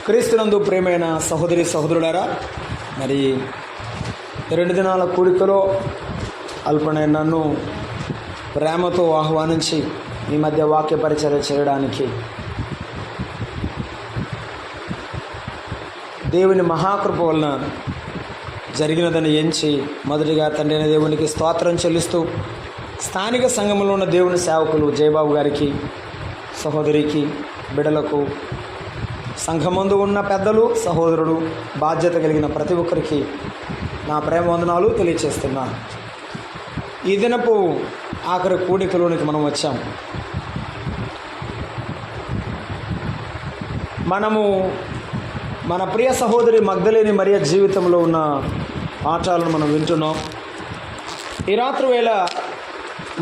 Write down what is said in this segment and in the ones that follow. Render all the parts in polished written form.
క్రీస్తునందు ప్రియమైన సహోదరి సహోదరులారా, మరి 2 దినాల కూడికలో అల్పనైన నన్ను ప్రేమతో ఆహ్వానించి మీ మధ్య వాక్య పరిచర్య చేయడానికి దేవుని మహాకృప వలన జరిగినదని ఎంచి మొదటిగా తండ్రి అయిన దేవునికి స్తోత్రం చెల్లిస్తూ స్థానిక సంఘంలో ఉన్న దేవుని సేవకులు జయబాబు గారికి, సహోదరికి, బిడలకు, సంఘమందు ఉన్న పెద్దలు, సహోదరుడు, బాధ్యత కలిగిన ప్రతి ఒక్కరికి నా ప్రేమ వందనాలు తెలియచేస్తున్నాను. ఈ దినపు ఆఖరి కూడికలోనికి మనం వచ్చాం. మనము మన ప్రియ సహోదరి మగ్దలేని మరియ జీవితంలో ఉన్న పాఠాలను మనం వింటున్నాం. ఈ రాత్రి వేళ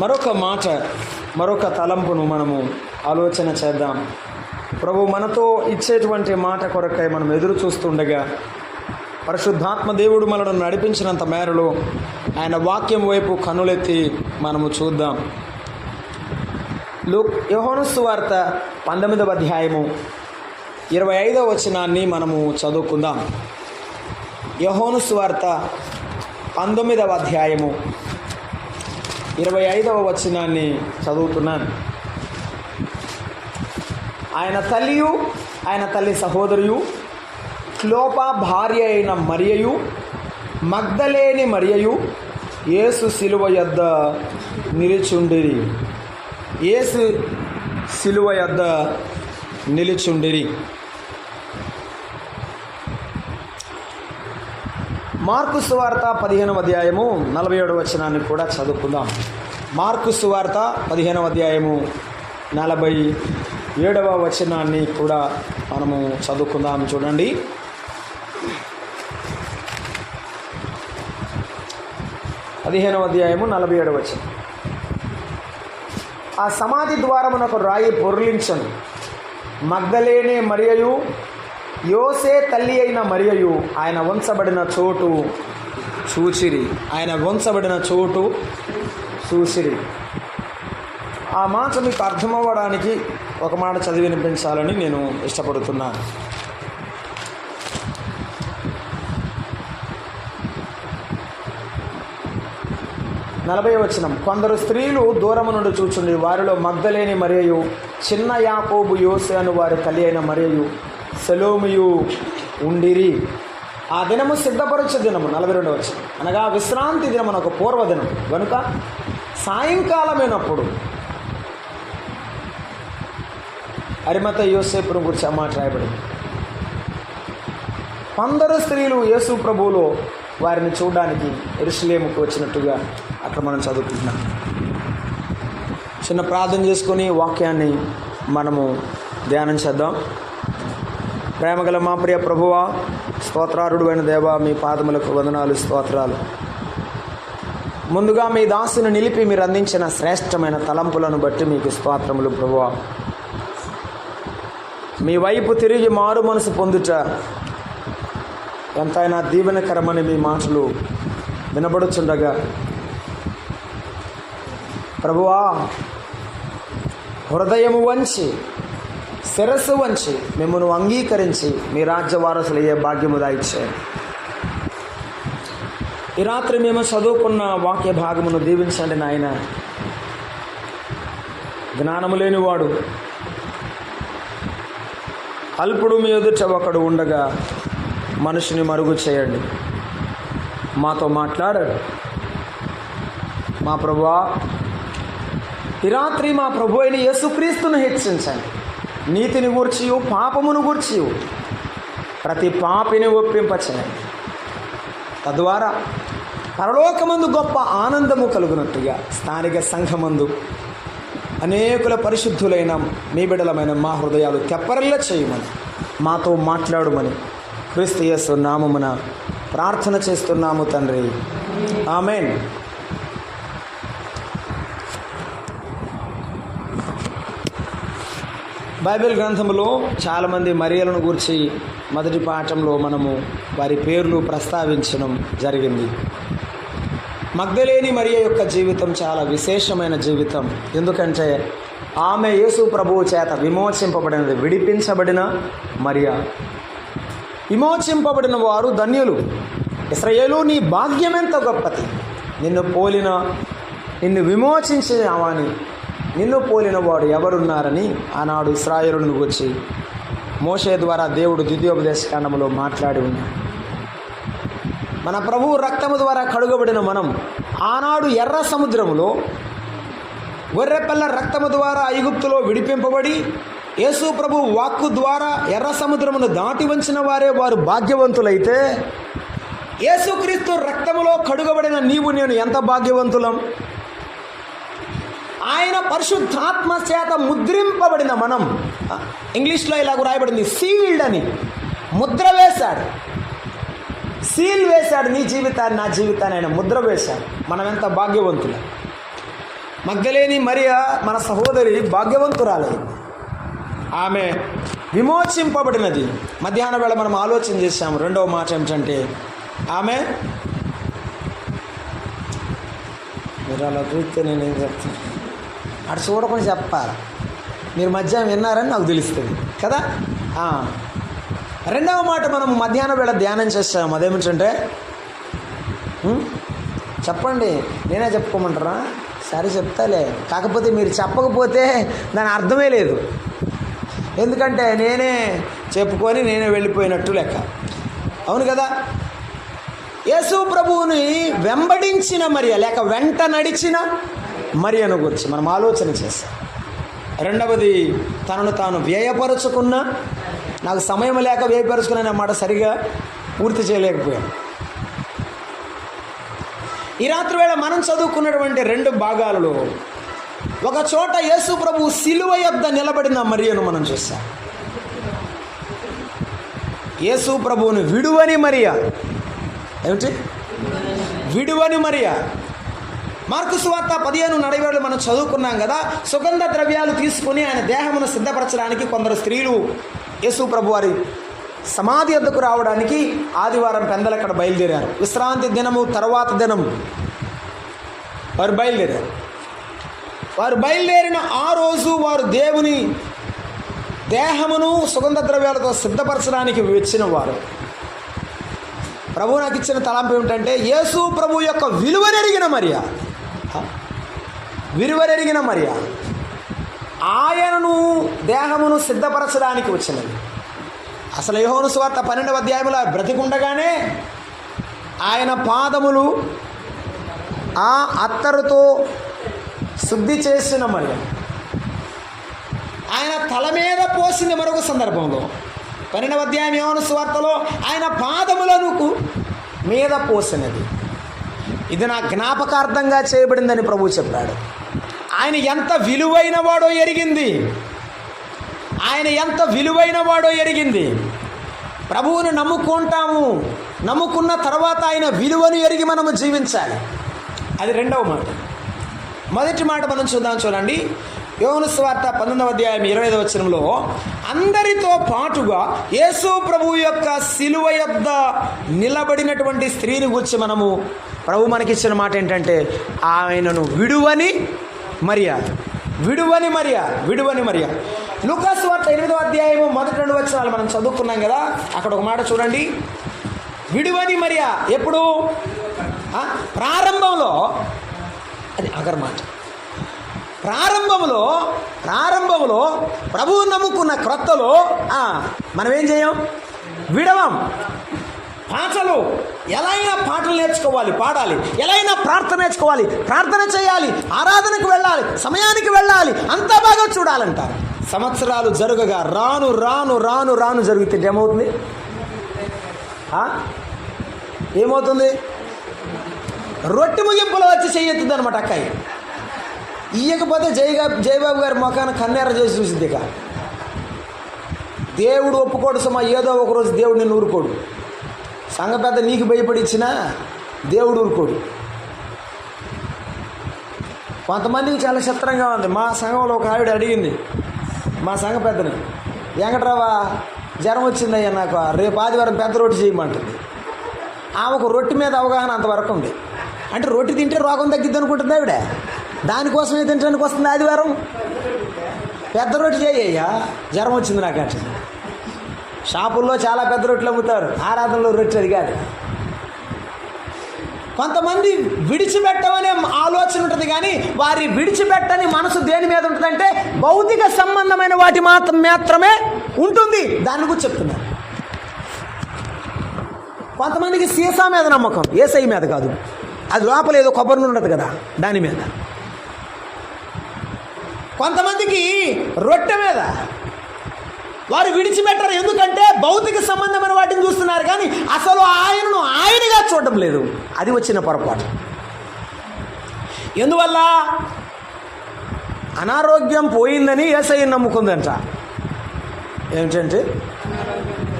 మరొక మాట, మరొక తలంపును మనము ఆలోచన చేద్దాం. ప్రభు మనతో ఇచ్చేటువంటి మాట కొరకై మనం ఎదురు చూస్తుండగా పరిశుద్ధాత్మ దేవుడు మనను నడిపించినంత మేరలో ఆయన వాక్యం వైపు కన్నులెత్తి మనము చూద్దాం. యోహాను సువార్త 19వ అధ్యాయము 25వ వచనాన్ని మనము చదువుకుందాం. యోహాను సువార్త 19వ అధ్యాయము 25వ వచనాన్ని చదువుతున్నాను. ఆయన తల్లియు, ఆయన తల్లి సహోదరియు, క్లోపా భార్య అయిన మరియయు, మగ్దలేని మరియయు యేసు శిలువ యొద్ద నిలుచుండిరి. యేసు శిలువ యొద్ద నిలుచుండిరి. మార్కు సువార్త 15వ అధ్యాయము 47వ వచనాన్ని కూడా చదువుకుందాం. మార్కు సువార్త 15వ అధ్యాయము 47వ వచనాన్ని కూడా మనము చదువుకుందాం. చూడండి. పదిహేనవ అధ్యాయము 47వ వచనం. ఆ సమాధి ద్వారమునకు రాయి పొర్లించను. మగ్దలేనే మరియయు, యోసే తల్లి అయిన మరియయు ఆయన ఉంచబడిన చోటు చూచిరి. ఆయన ఉంచబడిన చోటు చూసిరి. ఆ మాట మీకు అర్థమవ్వడానికి ఒక మాట చదివి వినిపించాలని నేను ఇష్టపడుతున్నాను. నలభై వచనం. కొందరు స్త్రీలు దూరము నుండి చూచుండి వారిలో మగ్దలేని మరియయు, చిన్న యాకోబు, యోసే అను వారి తల్లి అయిన మరియయు, సలోమియు ఉండిరి. ఆ దినము సిద్ధపరచు దినము 42వ వచనం, అనగా విశ్రాంతి దినం ఒక పూర్వదినం కనుక సాయంకాలమైనప్పుడు అరిమత యోసేపును గురించి ఆ మాట రాయబడింది. 100 స్త్రీలు యేసు ప్రభువులో వారిని చూడడానికి యెరూషలేముకు వచ్చినట్టుగా అక్కడ మనం చదువుకుంటున్నాం. చిన్న ప్రార్థన చేసుకొని వాక్యాన్ని మనము ధ్యానం చేద్దాం. ప్రేమగల మా ప్రియ ప్రభువా, స్తోత్రారుడు అయిన దేవా, మీ పాదములకు వందనాలు, స్తోత్రాలు. ముందుగా మీ దాసుని నిలిపి మీరు అందించిన శ్రేష్టమైన తలంపులను బట్టి మీకు స్తోత్రములు ప్రభువా. మీ వైపు తిరిగి మారు మనసు పొందుట ఎంతైనా దీవెనకరమని మీ మాటలు వినబడుచుండగా ప్రభువా, హృదయము వంచి, శిరస్సు వంచి మిమ్మల్ని అంగీకరించి మీ రాజ్య వారసులయ్యే భాగ్యము దాయిచ్చారు. ఈ రాత్రి మేము చదువుకున్న వాక్య భాగమును దీవించండి నాయన. జ్ఞానము లేనివాడు, అల్పుడు మీ ఎదుట ఒకడు ఉండగా మనిషిని మరుగు చేయండి. మాతో మాట్లాడాడు మా ప్రభువా. ఈ రాత్రి మా ప్రభు అయిన యేసుక్రీస్తును హెచ్చించండి. నీతిని గూర్చి, పాపమును గూర్చి ప్రతి పాపిని ఒప్పింపచేయండి. తద్వారా పరలోకమందు గొప్ప ఆనందము కలుగునట్టుగా స్థానిక సంఘమందు అనేకుల పరిశుద్ధులైన మీ బిడ్డలమైన మా హృదయాలు తెప్పరిల్ల చేయమని, మాతో మాట్లాడుమని క్రీస్తు యేసు నామమున ప్రార్థన చేస్తున్నాము తండ్రి, ఆమేన్. బైబిల్ గ్రంథంలో చాలామంది మరియలను గురించి మొదటి పాఠంలో మనము వారి పేర్లు ప్రస్తావించడం జరిగింది. మగ్దలేని మరియ యొక్క జీవితం చాలా విశేషమైన జీవితం. ఎందుకంటే ఆమె యేసు ప్రభువు చేత విమోచింపబడినది, విడిపించబడిన మరియ. విమోచింపబడిన వారు ధన్యులు. ఇశ్రాయేలు, నీ భాగ్యమెంత గొప్పది. నిన్ను విమోచించావని నిన్ను పోలిన వాడు ఎవరున్నారని ఆనాడు ఇశ్రాయేలును వచ్చి మోషే ద్వారా దేవుడు ద్వితీయోపదేశకాండములో మాట్లాడి ఉన్నాడు. మన ప్రభువు రక్తము ద్వారా కడుగబడిన మనం ఆనాడు ఎర్ర సముద్రములో గొర్రెపిల్ల రక్తము ద్వారా ఐగుప్తులో విడిపింపబడి యేసు ప్రభు వాక్కు ద్వారా ఎర్ర సముద్రమును దాటి వంచిన వారు భాగ్యవంతులైతే, యేసుక్రీస్తు రక్తములో కడుగబడిన నీవు నేను ఎంత భాగ్యవంతులం. ఆయన పరిశుద్ధాత్మ చేత ముద్రింపబడిన మనం, ఇంగ్లీష్లో ఇలాగ రాయబడింది సీల్డ్ అని, ముద్ర వేశాడు, సీల్ వేశాడు. నీ జీవితాన్ని, నా జీవితాన్ని ఆయన ముద్ర వేశాడు. మనం ఎంత భాగ్యవంతులం. మగ్దలేని మరియా మన సహోదరి భాగ్యవంతురాలైంది. ఆమె విమోచింపబడినది. మధ్యాహ్నం వేళ మనం ఆలోచన చేశాము. రెండవ మాట ఏమిటంటే, ఆమె, మీరు అలా చూస్తే నేనేం చెప్తాను, అటు చూడకుండా చెప్పాలి. మీరు మధ్యాహ్నం విన్నారని నాకు తెలుస్తుంది కదా. రెండవ మాట మనం మధ్యాహ్నం వేళ ధ్యానం చేస్తాము. అదేమిటంటే, చెప్పండి, నేనే చెప్పుకోమంటారా? సరే చెప్తాలే, కాకపోతే మీరు చెప్పకపోతే దాని అర్థమే లేదు. ఎందుకంటే నేనే చెప్పుకొని నేనే వెళ్ళిపోయినట్టు లెక్క. అవును కదా. యేసు ప్రభువుని వెంబడించిన మరియ లేక వెంట నడిచిన మరియను గురించి మనం ఆలోచన చేస్తాం. రెండవది, తనను తాను వ్యయపరుచుకున్న, నాకు సమయం లేక వ్యయపరుచుకున్న మాట సరిగా పూర్తి చేయలేకపోయాను. ఈ రాత్రి వేళ మనం చదువుకున్నటువంటి రెండు భాగాలలో ఒక చోట యేసు ప్రభు సిలువ యొద్ద నిలబడిన మరియను మనం చూస్తాం. యేసు ప్రభువుని విడువని మరియ. ఏమిటి? విడువని మరియ. మార్కు సువార్త 15:47 మనం చదువుకున్నాం కదా. సుగంధ ద్రవ్యాలు తీసుకుని ఆయన దేహమును సిద్ధపరచడానికి కొందరు స్త్రీలు యేసు ప్రభు వారి సమాధి వద్దకు రావడానికి ఆదివారం పెందలు అక్కడ బయలుదేరారు. విశ్రాంతి దినము తర్వాత దినం వారు బయలుదేరారు. వారు బయలుదేరిన ఆ రోజు వారు దేవుని దేహమును సుగంధ ద్రవ్యాలతో సిద్ధపరచడానికి వచ్చిన వారు. ప్రభు నాకు ఇచ్చిన తలంపు ఏమిటంటే, యేసు ప్రభు యొక్క విలువనెరిగిన మరియ ఆయనను దేహమును సిద్ధపరచడానికి వచ్చినది. అసలు యోహాను సువార్త 12వ అధ్యాయంలో బ్రతికుండగానే ఆయన పాదములు ఆ అత్తరుతో శుద్ధి చేసిన మరియ, ఆయన తల మీద పోసింది మరొక సందర్భంలో. 12వ అధ్యాయం యోహాను సువార్తలో ఆయన పాదములకు మీద పోసినది. ఇది నా జ్ఞాపకార్థంగా చేయబడిందని ప్రభువు చెప్పాడు. ఆయన ఎంత విలువైన వాడో ఎరిగింది. ప్రభువుని నమ్ముకుంటాము. నమ్ముకున్న తర్వాత ఆయన విలువను ఎరిగి మనము జీవించాలి. అది రెండవ మాట. మొదటి మాట మనం చూడండి. యోహాను సువార్త 19వ అధ్యాయం 25వ వచనంలో, అందరితో పాటుగా యేసు ప్రభువు యొక్క సిలువ యొద్ద నిలబడినటువంటి స్త్రీని గురించి ప్రభు మనకిచ్చిన మాట ఏంటంటే, ఆయనను విడువని మరియ. లూకా సువార్త 8వ అధ్యాయము 1-2 వచనాలు మనం చదువుకున్నాం కదా. అక్కడ ఒక మాట చూడండి. విడువని మరియ ఎప్పుడు? ప్రారంభంలో, అది అగర్మాట. ప్రారంభంలో ప్రభువు నమ్ముకున్న క్రొత్తలో మనం ఏం చేయం? విడవం. పాటలు ఎలా అయినా పాటలు నేర్చుకోవాలి, పాడాలి. ఎలా అయినా ప్రార్థన నేర్చుకోవాలి, ప్రార్థన చేయాలి, ఆరాధనకు వెళ్ళాలి, సమయానికి వెళ్ళాలి, అంతా బాగా చూడాలంటారు. సంవత్సరాలు జరగగా రాను రాను రాను రాను జరుగుతుంది. ఏమవుతుంది? రొట్టె ముగింపులో వచ్చి చెయ్యొద్దు అనమాట. అక్కయ్య ఇయ్యకపోతే జయబాబు గారి మొఖాన కన్నెర్ర చేసి చూసింది. ఇక దేవుడు ఒప్పుకోడు సుమా. ఏదో ఒకరోజు దేవుడు నిన్ను ఊరుకోడు. సంఘ పెద్ద నీకు భయపడి ఇచ్చినా దేవుడు ఊరుకోడు. కొంతమందికి చాలా చిత్రంగా ఉంది. మా సంఘంలో ఒక ఆవిడ అడిగింది మా సంఘ పెద్దని, వెంకట్రావా జ్వరం వచ్చిందయ్యా నాకు, రేపు ఆదివారం పెద్ద రొట్టె చేయమంటుంది. ఆమెకు రొట్టె మీద అవగాహన అంతవరకు ఉంది. అంటే రొట్టె తింటే రోగం తగ్గిద్ది అనుకుంటుంది ఆవిడ. దానికోసమే తినడానికి వస్తుంది ఆదివారం. పెద్ద రొట్టె చేయ్యా, జ్వరం వచ్చింది నాకు అంటే. షాపుల్లో చాలా పెద్ద రొట్టెలు అమ్ముతారు, ఆరాధనలో రొట్టె అది కాదు. కొంతమంది విడిచిపెట్టమనే ఆలోచన ఉంటుంది, కానీ వారి విడిచిపెట్టని మనసు దేని మీద ఉంటుందంటే భౌతిక సంబంధమైన వాటి మాత్రమే ఉంటుంది. దాని గురించి చెప్తున్నారు. కొంతమందికి సీసా మీద నమ్మకం, ఏసై మీద కాదు. అది లోపల ఏదో కొబ్బరి నూనె ఉండదు కదా, దాని మీద. కొంతమందికి రొట్టె మీద వారు విడిచిపెట్టరు, ఎందుకంటే భౌతిక సంబంధమైన వాటిని చూస్తున్నారు, కానీ అసలు ఆయనను ఆయనగా చూడడం లేదు. అది వచ్చిన పొరపాటు. ఎందువల్ల? అనారోగ్యం పోయిందని యేసయ్యను నమ్ముకుందంట. ఏమిటంటే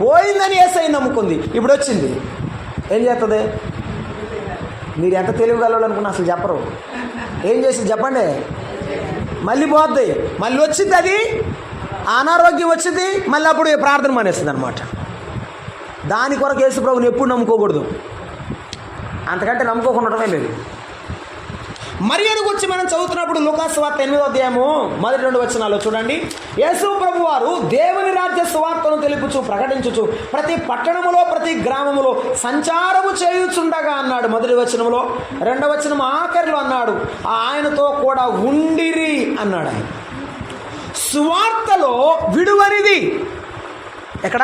పోయిందని యేసయ్యను నమ్ముకుంది, ఇప్పుడు వచ్చింది. ఏం చేస్తుంది? మీరు ఎంత తెలివిగలవాళ్ళు అనుకున్నా అసలు చెప్పరు. ఏం చేసి చెప్పండి? మళ్ళీ పోద్ది, మళ్ళీ వచ్చింది. అది అనారోగ్యం వచ్చింది, మళ్ళీ అప్పుడు ప్రార్థన మానేస్తుంది అనమాట. దాని కొరకు యేసు ప్రభువుని ఎప్పుడు నమ్ముకోకూడదు, అంతకంటే నమ్ముకోకుండా ఉండటమే లేదు. మరియను గురించి మనం చదువుతున్నప్పుడు లూకాసు వార్త 8వ అధ్యాయము 1-2 వచనాల్లో చూడండి. యేసు ప్రభు వారు దేవుని రాజ్య సువార్తను తెలుపుచు ప్రకటించుచు ప్రతి పట్టణములో ప్రతి గ్రామములో సంచారము చేయుచుండగా అన్నాడు 1వ వచనంలో. 2వ వచనం ఆఖరిలో అన్నాడు ఆయనతో కూడా ఉండిరి అన్నాడు. ఆయన సువార్తలో విడువనిది ఎక్కడ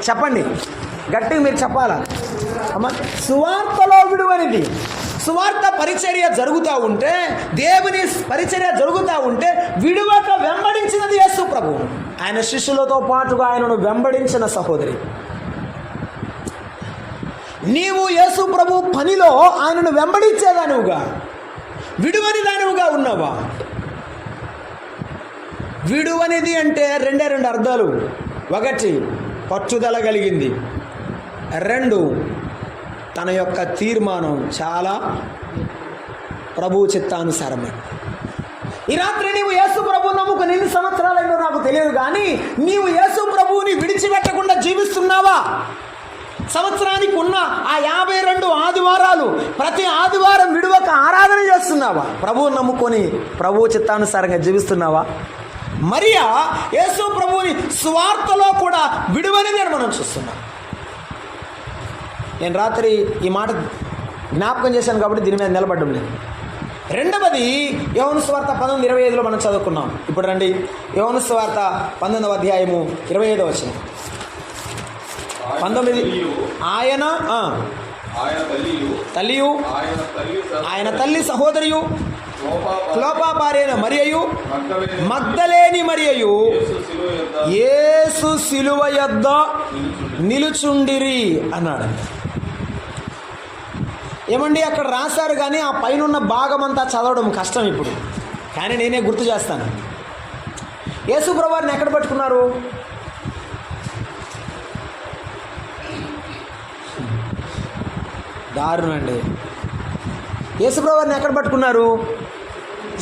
చెప్పండి, గట్టిగా మీరు చెప్పాలా అమ్మ. సువార్తలో విడువనిది. సువార్త పరిచర్య జరుగుతూ ఉంటే, దేవుని పరిచర్య జరుగుతూ ఉంటే విడువక వెంబడించినది యేసు ప్రభువు. ఆయన శిష్యులతో పాటుగా ఆయనను వెంబడించిన సహోదరి, నీవు యేసు ప్రభు పనిలో ఆయనను వెంబడించేదానివుగా, విడువని దానివుగా ఉన్నావా? విడువనిది అంటే రెండు అర్థాలు. 1 పట్టుదల కలిగింది, 2 తన యొక్క తీర్మానం చాలా ప్రభువు చిత్తానుసారమే. ఈ రాత్రి నీవు యేసు ప్రభువు నమ్ముకుని ఎన్ని సంవత్సరాలైందో నాకు తెలియదు, కానీ నీవు యేసు ప్రభువుని విడిచిపెట్టకుండా జీవిస్తున్నావా? సంవత్సరానికి ఉన్న ఆ 52 ఆదివారాలు ప్రతి ఆదివారం విడువక ఆరాధన చేస్తున్నావా? ప్రభువు నమ్ముకొని ప్రభువు చిత్తానుసారంగా జీవిస్తున్నావా? మరియా యేసు ప్రభువుని సువార్తలో కూడా విడువనిది అని మనం చూస్తున్నాం. నేను రాత్రి ఈ మాట జ్ఞాపకం చేశాను కాబట్టి దీని మీద నిలబడడం లేదు. 2వది యోహాను సువార్త 19:25లో మనం చదువుకున్నాం. ఇప్పుడు రండి, యోహాను సువార్త 19వ అధ్యాయము 25వ వచనం. 19 ఆయన తల్లియు ఆయన తల్లి సహోదరియు క్లోపా భార్యైన మరియయు మగ్దలేని మరియయు యేసు శిలువ యొద్ద నిలుచుండిరి అన్నాడు. ఏమండి అక్కడ రాశారు, కానీ ఆ పైన భాగం అంతా చదవడం కష్టం ఇప్పుడు, కానీ నేనే గుర్తు చేస్తాను. యేసు ప్రభువారిని ఎక్కడ పట్టుకున్నారు? దారుణండి. యేసు ప్రభువారిని ఎక్కడ పట్టుకున్నారు?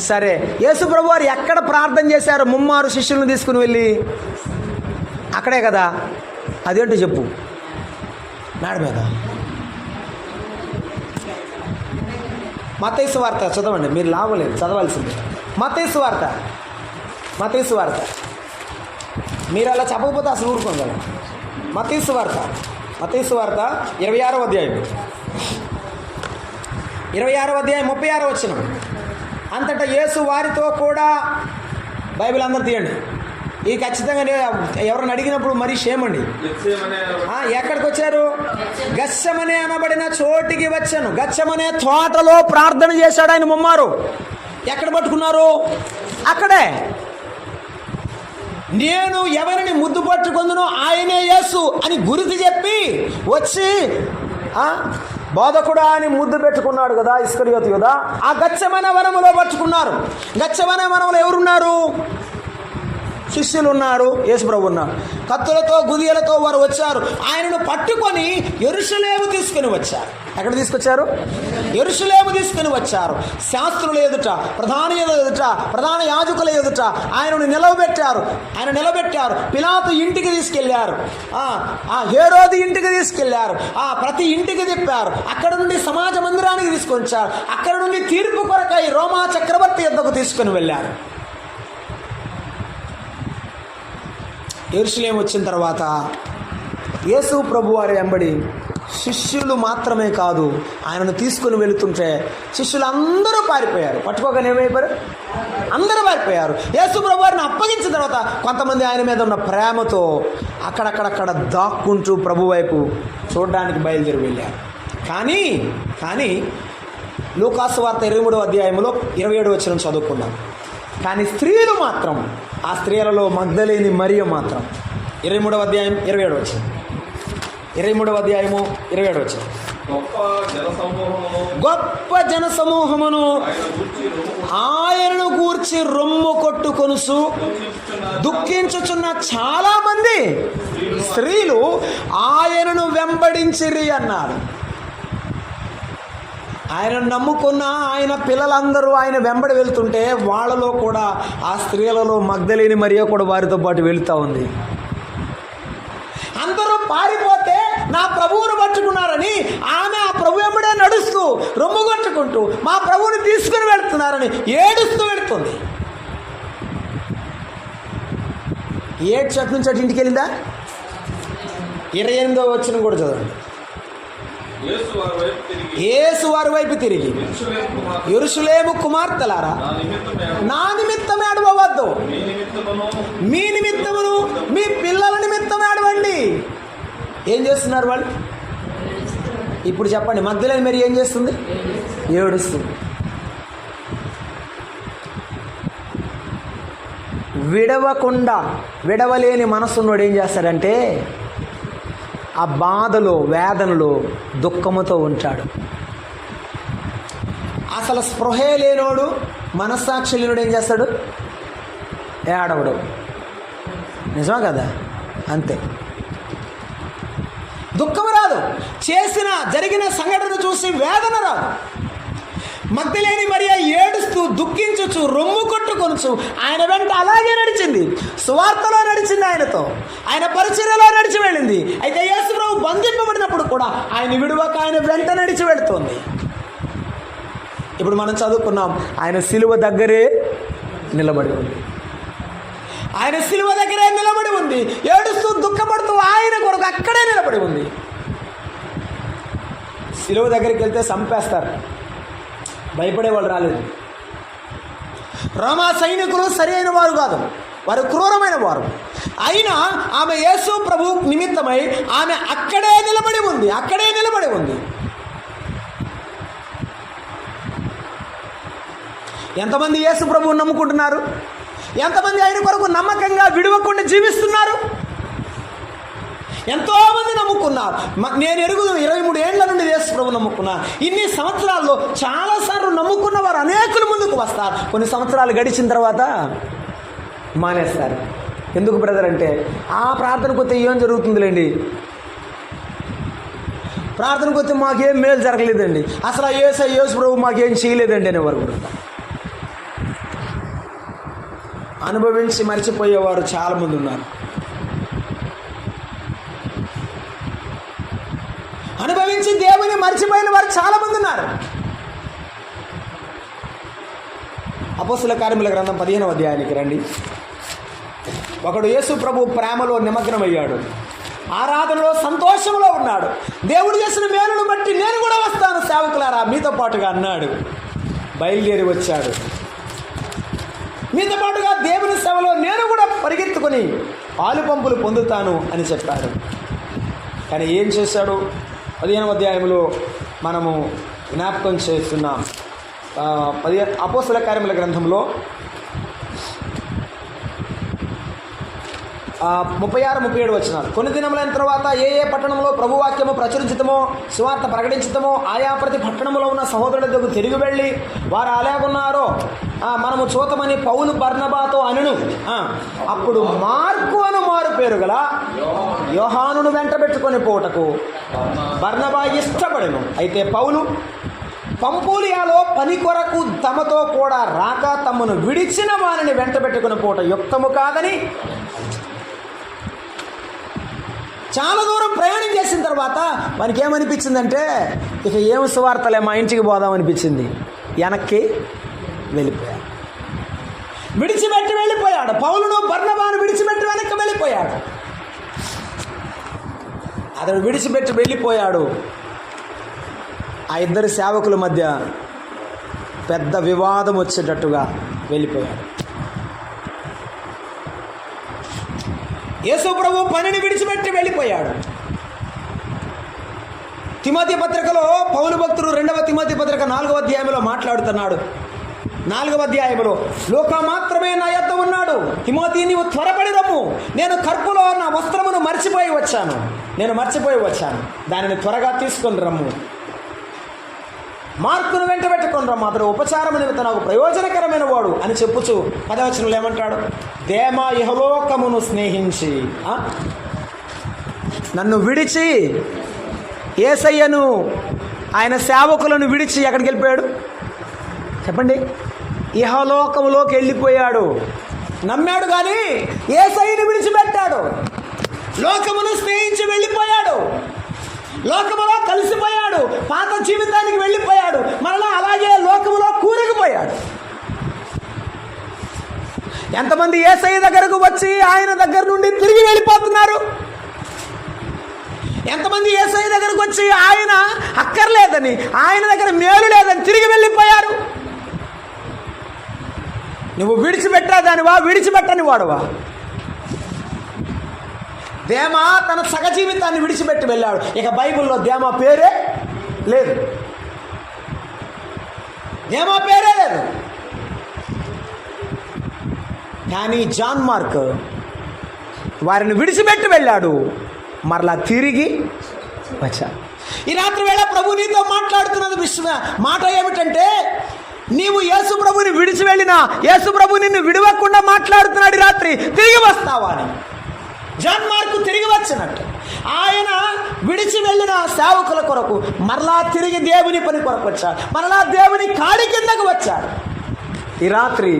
సరే, యేసు ప్రభువారు ఎక్కడ ప్రార్థన చేశారు? ముమ్మారు శిష్యులను తీసుకుని వెళ్ళి అక్కడే కదా. అదేంటో చెప్పు. మేడ మీద. మత్తయి సువార్త చదవండి, మీరు లాభలేదు, చదవాల్సింది. మత్తయి సువార్త మీరు అలా చెప్పకపోతే అసలు ఊరుకోం కదా. మత్తయి సువార్త 26వ అధ్యాయం 36వ వచనం. అంతటా యేసు వారితో కూడా, బైబిల్ అందరూ తీయండి, ఇది ఖచ్చితంగా ఎవరిని అడిగినప్పుడు మరీ షేమండి. ఎక్కడికి వచ్చారు? గెత్సెమనే అనబడిన చోటికి వచ్చాను. గెత్సెమనే తోటలో ప్రార్థన చేశాడు ఆయన ముమ్మారు. ఎక్కడ పట్టుకున్నారు? అక్కడే. నేను ఎవరిని ముద్దు పట్టుకుందునో ఆయనే యేసు అని గుర్తు చెప్పి వచ్చి బోధకుడా అని ముద్దు పెట్టుకున్నాడు కదా ఇస్కరియోతు యూదా. ఆ గెత్సెమనే వనములో పట్టుకున్నారు. గెత్సెమనే వనములో ఎవరున్నారు? శిష్యులు ఉన్నారు, యేసుప్రభు ఉన్నారు. కత్తులతో గుదియలతో వారు వచ్చారు. ఆయనను పట్టుకొని యెరూషలేము తీసుకుని వచ్చారు. ఎక్కడ తీసుకొచ్చారు? యెరూషలేము తీసుకుని వచ్చారు. శాస్త్రుల ఎదుట, ప్రధాన యాజకుల ఎదుట ఆయనను నిలబెట్టారు. పిలాతు ఇంటికి తీసుకెళ్లారు. హేరోదు ఇంటికి తీసుకెళ్లారు. ప్రతి ఇంటికి తిప్పారు. అక్కడ నుండి సమాజ మందిరానికి తీసుకొచ్చారు. అక్కడ నుండి తీర్పు కొరకై రోమా చక్రవర్తి యొద్దకు తీసుకుని వెళ్ళారు. యెరూషలేము వచ్చిన తర్వాత యేసు ప్రభువారి వెంబడి శిష్యులు మాత్రమే కాదు, ఆయనను తీసుకుని వెళుతుంటే శిష్యులు అందరూ పారిపోయారు. పట్టుకోగానే ఏమైపోయారు? అందరూ పారిపోయారు. యేసు ప్రభువారిని అప్పగించిన తర్వాత కొంతమంది ఆయన మీద ఉన్న ప్రేమతో అక్కడక్కడక్కడ దాక్కుంటూ ప్రభు వైపు చూడడానికి బయలుదేరి వెళ్ళారు. కానీ లూకాసు వార్త 23వ అధ్యాయంలో 27వ వచనం చదువుకున్నాం. కానీ స్త్రీలు మాత్రం, ఆ స్త్రీలలో మగ్దలేని మరియ మాత్రం 23వ అధ్యాయం 27వ వచనం, 23వ అధ్యాయము 27వ వచనం, గొప్ప జన సమూహమును ఆయనను గూర్చి రొమ్ము కొట్టుకొనుచు దుఃఖించుచున్న చాలా మంది స్త్రీలు ఆయనను వెంబడించిరి అన్నారు. ఆయన నమ్ముకున్న ఆయన పిల్లలందరూ ఆయన వెంబడి వెళ్తుంటే వాళ్ళలో కూడా, ఆ స్త్రీలలో మగ్దలేని మరియ కూడా వారితో పాటు వెళుతూ ఉంది. అందరూ పారిపోతే నా ప్రభువును పట్టుకున్నారని ఆమె ఆ ప్రభు వెంబడే నడుస్తూ రొమ్ము కొట్టుకుంటూ మా ప్రభువుని తీసుకుని వెళ్తున్నారని ఏడుస్తూ వెళుతుంది. ఏడు చోటు నుంచి అటు ఇంటికి వెళ్ళిందా? 28వ వచనం కూడా చదవండి. యేసు వారి వైపు తిరిగి, యెరూషలేము కుమార్తెలారా, నా నిమిత్తం ఏడవవద్దు, మీ నిమిత్తమును మీ పిల్లల నిమిత్తం ఏడవండి. ఏం చేస్తున్నారు వాళ్ళు? ఇప్పుడు చెప్పండి, మగ్దలేని మరి ఏం చేస్తుంది? ఏడుస్తుంది. విడవలేని మనసున్నోడు ఏం చేస్తాడంటే ఆ బాధలో, వేదనలో, దుఃఖముతో ఉంటాడు. అసలు స్పృహే లేనోడు, మనస్సాక్షి లేనోడు ఏం చేస్తాడు? ఏడవడు. నిజమా కదా? అంతే. దుఃఖం రాదు, జరిగిన సంఘటన చూసి వేదన రాదు. మగ్దలేని మరియ ఏడుస్తూ దుఃఖించుచు రొమ్ము కొట్టుకొనుచు ఆయన వెంట అలాగే నడిచింది. సువార్తలో నడిచింది, ఆయనతో, ఆయన పరిచర్యలో నడిచి వెళ్ళింది. అయితే యేసు ప్రభు బంధింపబడినప్పుడు కూడా ఆయన విడువక ఆయన వెంట నడిచి వెళుతోంది. ఇప్పుడు మనం చదువుకున్నాం, ఆయన సిలువ దగ్గరే నిలబడి ఉంది. ఆయన సిలువ దగ్గరే నిలబడి ఉంది. ఏడుస్తూ దుఃఖపడుతూ ఆయన కొరకు అక్కడే నిలబడి ఉంది. సిలువ దగ్గరికి వెళ్తే చంపేస్తారు, భయపడేవాళ్ళు రాలేదు. రోమా సైనికులు సరి అయిన వారు కాదు, వారు క్రూరమైన వారు. అయినా ఆమె యేసు ప్రభు నిమిత్తమై ఆమె అక్కడే నిలబడి ఉంది. ఎంతమంది యేసు ప్రభువుని నమ్ముకుంటున్నారు? ఎంతమంది ఆయన కొరకు నమ్మకంగా విడవకుండా జీవిస్తున్నారు? ఎంతోమంది నమ్ముకున్నారు. నేను 23 ఏళ్ల నుండి యేసు ప్రభు నమ్ముకున్నా. ఇన్ని సంవత్సరాల్లో చాలాసార్లు నమ్ముకున్న వారు అనేకులు ముందుకు వస్తారు. కొన్ని సంవత్సరాలు గడిచిన తర్వాత మానేస్తారు. ఎందుకు బ్రదర్ అంటే, ఆ ప్రార్థనకు వస్తే ఏం జరుగుతుందిలేండి, ప్రార్థనకు వస్తే మాకేం మేలు జరగలేదండి, అసలు యేసు ప్రభు మాకేం చేయలేదండి అనేవారు కూడా. అనుభవించి మర్చిపోయేవారు చాలామంది ఉన్నారు. అనుభవించి దేవుని మర్చిపోయిన వారు చాలామంది ఉన్నారు. అపోస్తలుల కార్యముల గ్రంథం 15వ అధ్యాయానికి రండి. ఒకడు యేసు ప్రభు ప్రేమలో నిమగ్నమయ్యాడు, ఆరాధనలో సంతోషంలో ఉన్నాడు. దేవుడు చేసిన మేలును బట్టి నేను కూడా వస్తాను సేవకులారా మీతో పాటుగా అన్నాడు. బయలుదేరి వచ్చాడు. మీతో పాటుగా దేవుని సేవలో నేను కూడా పరిగెత్తుకొని ఆలుపంపులు పొందుతాను అని చెప్పాడు. కానీ ఏం చేశాడు? 15వ అధ్యాయంలో మనము జ్ఞాపకం చేస్తున్నాం. అపోస్తలుల కార్యముల గ్రంథంలో 36-37 వచనాలు. కొన్ని దినములైన తర్వాత ఏ పట్టణంలో ప్రభువాక్యము ప్రచురించటమో సువార్త ప్రకటించటమో ఆయా ప్రతి పట్టణంలో ఉన్న సహోదరుల దగ్గర తిరిగి వెళ్ళి వారు అలాగున్నారో మనము చూతమని పౌలు బర్నబాతో అనును. అప్పుడు మార్కు అను మారు పేరు గల యోహానును వెంట పెట్టుకొని పోటకు బర్నబా ఇష్టపడెను. అయితే పౌలు పంపూలియాలో పని కొరకు తమతో కూడా రాక తమను విడిచిన వారిని వెంట పెట్టుకుని పోట యుక్తము కాదని చాలా దూరం ప్రయాణం చేసిన తర్వాత మనకి ఏమనిపించిందంటే, ఇక ఏం సువార్తలే, మా ఇంటికి పోదామనిపించింది. వెనక్కి వెళ్ళిపోయారు. విడిచిపెట్టి వెళ్ళిపోయాడు. పౌలును బర్నబాను విడిచిపెట్టి వెనక్కి వెళ్ళిపోయాడు. అతడు విడిచిపెట్టి వెళ్ళిపోయాడు. ఆ ఇద్దరు సేవకుల మధ్య పెద్ద వివాదం వచ్చేటట్టుగా వెళ్ళిపోయాడు. యేసు ప్రభు పనిని విడిచిపెట్టి వెళ్ళిపోయాడు. తిమోతి పత్రికలో పౌలు భక్తుడు 2వ తిమోతి పత్రిక 4వ అధ్యాయంలో మాట్లాడుతున్నాడు. 4వ అధ్యాయంలో లోకా మాత్రమే నా యొద్ద ఉన్నాడు, తిమోతి నీవు త్వరపడి రమ్ము, నేను కర్పులో నా వస్త్రమును మర్చిపోయి వచ్చాను, దానిని త్వరగా తీసుకొని రమ్ము. మార్కును వెంట పెట్టుకొని రమ్ము, అతడు ఉపచారము నిమిత్తం నాకు ప్రయోజనకరమైన వాడు అని చెప్పుచు 10వ వచనంలో ఏమంటాడు? దేమా ఇహలోకమును స్నేహించి నన్ను విడిచి, యేసయ్యను ఆయన సేవకులను విడిచి ఎక్కడికి వెళ్ళిపోయాడు చెప్పండి? ఇహలోకములోకి వెళ్ళిపోయాడు. నమ్మాడు కానీ యేసయ్యను విడిచిపెట్టాడు. లోకమును స్నేహించి వెళ్ళిపోయాడు. లోకములో కలిసిపోయాడు. పాత జీవితానికి వెళ్ళిపోయాడు. మరలా అలాగే లోకములో కూరుకుపోయాడు. ఎంతమంది యేసయ్య దగ్గరకు వచ్చి ఆయన దగ్గర నుండి తిరిగి వెళ్ళిపోతున్నారు? ఎంతమంది యేసయ్య దగ్గరకు వచ్చి ఆయన అక్కర్లేదని, ఆయన దగ్గర మేలు లేదని తిరిగి వెళ్ళిపోయారు? నువ్వు విడిచిపెట్టాదానివా, విడిచిపెట్టని వాడువా? దేమా తన సగ జీవితాన్ని విడిచిపెట్టి వెళ్ళాడు. ఇక బైబిల్లో దేమా పేరే లేదు. దేమా పేరే లేదు. కానీ జాన్ మార్క్ వారిని విడిచిపెట్టి వెళ్ళాడు, మరలా తిరిగి వచ్చాడు. ఈ రాత్రి వేళ ప్రభు నీతో మాట్లాడుతున్నది మాట ఏమిటంటే, నీవు యేసు ప్రభుని విడిచి వెళ్ళినా యేసు ప్రభు నిన్ను విడవకుండా మాట్లాడుతున్నాడు. ఈ రాత్రి తిరిగి వస్తావా అని. జాన్ మార్కు తిరిగి వచ్చినట్టు ఆయన విడిచి వెళ్ళిన సేవకుల కొరకు మరలా తిరిగి దేవుని పని కొరకు వచ్చాడు. మరలా దేవుని కాడి కిందకు వచ్చాడు. ఈ రాత్రి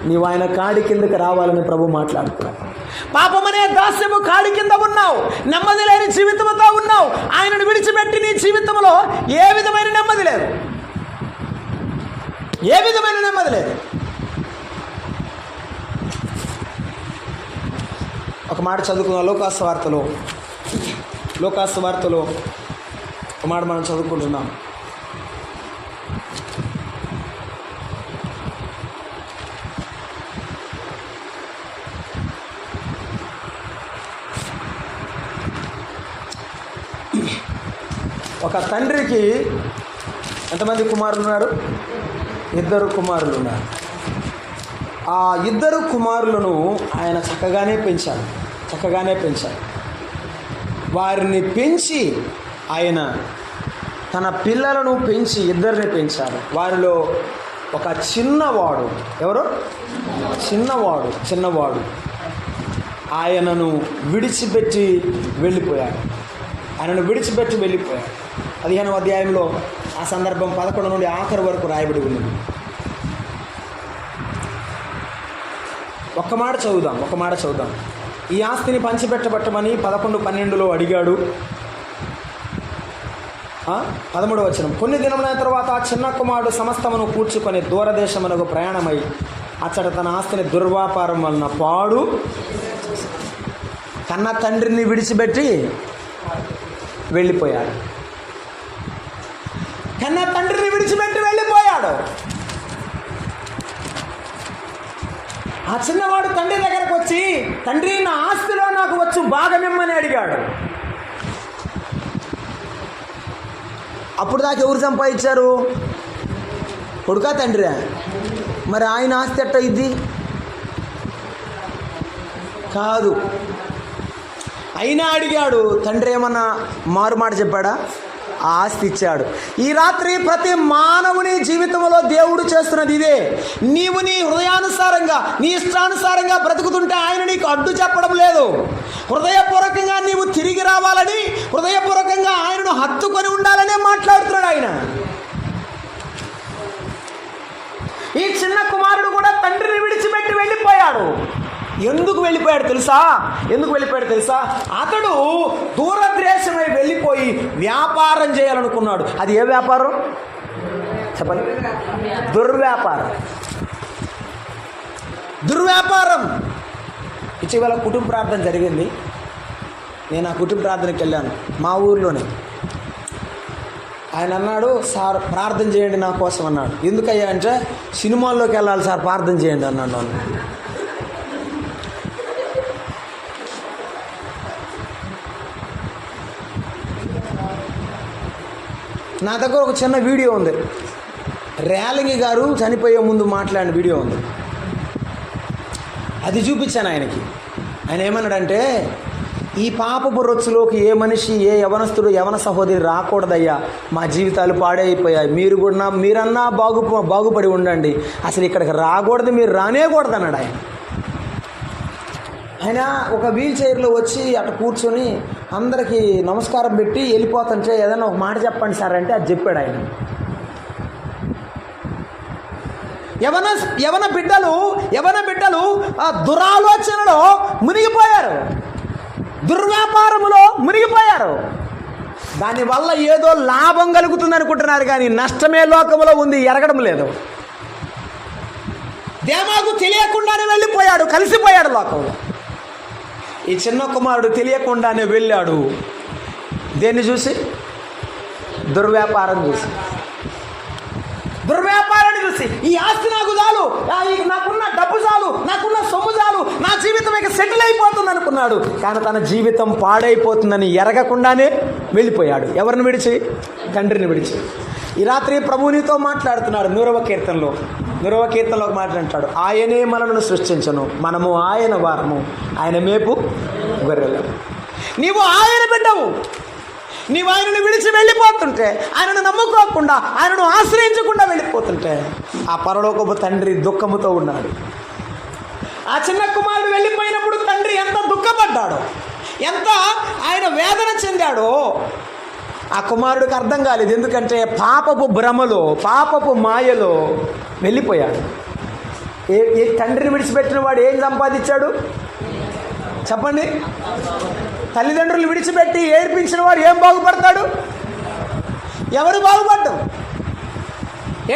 నీవు ఆయన కాడి కిందకి రావాలని ప్రభు మాట్లాడుతున్నాడు. పాపమనే దాస్యము కాడి కింద ఉన్నావు, నెమ్మది లేని జీవితంతో ఉన్నావు. ఆయనను విడిచిపెట్టి నీ జీవితంలో ఏ విధమైన నెమ్మది లేదు, ఏ విధమైన నెమ్మది లేదు. ఒక మాట చదువుకున్నాం లోకాసు వార్తలో ఒక మాట మనం చదువుకుంటున్నాం. ఒక తండ్రికి ఎంతమంది కుమారులు ఉన్నారు? 2 కుమారులు ఉన్నారు. ఆ 2 కుమారులను ఆయన చక్కగానే పెంచాడు. వారిని పెంచి ఆయన తన పిల్లలను పెంచి 2ని పెంచాడు. వారిలో ఒక చిన్నవాడు, ఎవరో చిన్నవాడు ఆయనను విడిచిపెట్టి వెళ్ళిపోయాడు. 15వ అధ్యాయంలో ఆ సందర్భం 11 నుండి ఆఖరి వరకు రాయబడి ఉన్నది. ఒక మాట చదువుదాం. ఈ ఆస్తిని పంచిపెట్టబట్టమని 11-12లో అడిగాడు. 13వ వచనం. కొన్ని దినముల తర్వాత ఆ చిన్న కుమారుడు సమస్తమును కూర్చుకొని దూరదేశమునకు ప్రయాణమై అచ్చట తన ఆస్తిని దుర్వ్యాపారం వలన పాడు. కన్న తండ్రిని విడిచిపెట్టి వెళ్ళిపోయాడు. ఆ చిన్నవాడు తండ్రి దగ్గరకు వచ్చి, తండ్రి నా ఆస్తిలో నాకు వచ్చు భాగమిమ్మని అడిగాడు. అప్పుడు దాకా ఎవరు సంపాదించారు? కొడుకా తండ్రి? మరి ఆయన ఆస్తి ఎట్ట ఇది కాదు. అయినా అడిగాడు. తండ్రి ఏమన్నా మారుమాట చెప్పాడా? ఆ ఆస్తి ఇచ్చాడు. ఈ రాత్రి ప్రతి మానవుని జీవితంలో దేవుడు చేస్తున్నది ఇదే. నీవు నీ హృదయానుసారంగా, నీ ఇష్టానుసారంగా బ్రతుకుతుంటే ఆయన నీకు అడ్డు చెప్పడం లేదు. హృదయపూర్వకంగా నీవు తిరిగి రావాలని, హృదయపూర్వకంగా ఆయనను హత్తుకొని ఉండాలనే మాట్లాడుతున్నాడు ఆయన. ఈ చిన్న కుమారుడు కూడా తండ్రిని విడిచిపెట్టి వెళ్ళిపోయాడు. ఎందుకు వెళ్ళిపోయాడు తెలుసా? అతడు దూరదేశమై వెళ్ళిపోయి వ్యాపారం చేయాలనుకున్నాడు. అది ఏ వ్యాపారం చెప్పండి? దుర్వ్యాపారం. దుర్వ్యాపారం. ఇటీవల కుటుంబ ప్రార్థన జరిగింది. నేను ఆ కుటుంబ ప్రార్థనకి వెళ్ళాను, మా ఊర్లోనే. ఆయన అన్నాడు, సార్ ప్రార్థన చేయండి నా కోసం అన్నాడు. ఎందుకయ్యా అంటే, సినిమాల్లోకి వెళ్ళాలి సార్, ప్రార్థన చేయండి అన్నాడు. నన్ను నా దగ్గర ఒక చిన్న వీడియో ఉంది, రేలంగి గారు చనిపోయే ముందు మాట్లాడిన వీడియో ఉంది. అది చూపించాను ఆయనకి. ఆయన ఏమన్నాడంటే, ఈ పాపపు రొచ్చులోకి ఏ మనిషి, ఏ యవనస్తుడు, యవన సహోదరి రాకూడదయ్యా, మా జీవితాలు పాడైపోయాయి, మీరన్నా బాగుపడి ఉండండి, అసలు ఇక్కడికి రాకూడదు, మీరు రానేకూడదు అన్నాడు ఆయన. ఆయన ఒక వీల్ చైర్లో వచ్చి అటు కూర్చొని అందరికీ నమస్కారం పెట్టి వెళ్ళిపోతుంటే, ఏదైనా ఒక మాట చెప్పండి సార్ అంటే అది చెప్పాడు ఆయన. యవన బిడ్డలు ఆ దురాలోచనలో మునిగిపోయారు, దుర్వ్యాపారములో మునిగిపోయారు. దానివల్ల ఏదో లాభం కలుగుతుంది అనుకుంటున్నారు, కానీ నష్టమే లోకంలో ఉంది, ఎరగడం లేదు. దేమాకు తెలియకుండానే వెళ్ళిపోయాడు, కలిసిపోయాడు లోకంలో. ఈ చిన్న కుమారుడు తెలియకుండానే వెళ్ళాడు. దేన్ని చూసి? దుర్వ్యాపారాన్ని చూసి, ఈ ఆస్తి నాకు చాలు, నాకున్న డబ్బు చాలు, నాకున్న సొమ్ము చాలు, నా జీవితం ఇక సెటిల్ అయిపోతుంది అనుకున్నాడు. కానీ తన జీవితం పాడైపోతుందని ఎరగకుండానే వెళ్ళిపోయాడు. ఎవరిని విడిచి? తండ్రిని విడిచి. ఈ రాత్రి ప్రభువు నీతో మాట్లాడుతున్నాడు. 100వ కీర్తనలో మాట్లాడతాడు, ఆయనే మనలను సృష్టించను, మనము ఆయన వారము, ఆయన మేపు గొర్రెలు. నీవు ఆయన బిడ్డవు. నీవు ఆయనను విడిచి వెళ్ళిపోతుంటే, ఆయనను నమ్ముకోకుండా, ఆయనను ఆశ్రయించకుండా వెళ్ళిపోతుంటే, ఆ పరలోకపు తండ్రి దుఃఖముతో ఉన్నాడు. ఆ చిన్న కుమారుడు వెళ్ళిపోయినప్పుడు తండ్రి ఎంత దుఃఖపడ్డాడో, ఎంత ఆయన వేదన చెందాడో ఆ కుమారుడికి అర్థం కాలేదు. ఎందుకంటే పాపపు భ్రమలో, పాపపు మాయలో వెళ్ళిపోయాడు. ఏ తండ్రిని విడిచిపెట్టిన వాడు ఏం సంపాదించాడు చెప్పండి? తల్లిదండ్రులు విడిచిపెట్టి ఏడ్పించిన వాడు ఏం బాగుపడతాడు? ఎవడు బాగుపడ్డం?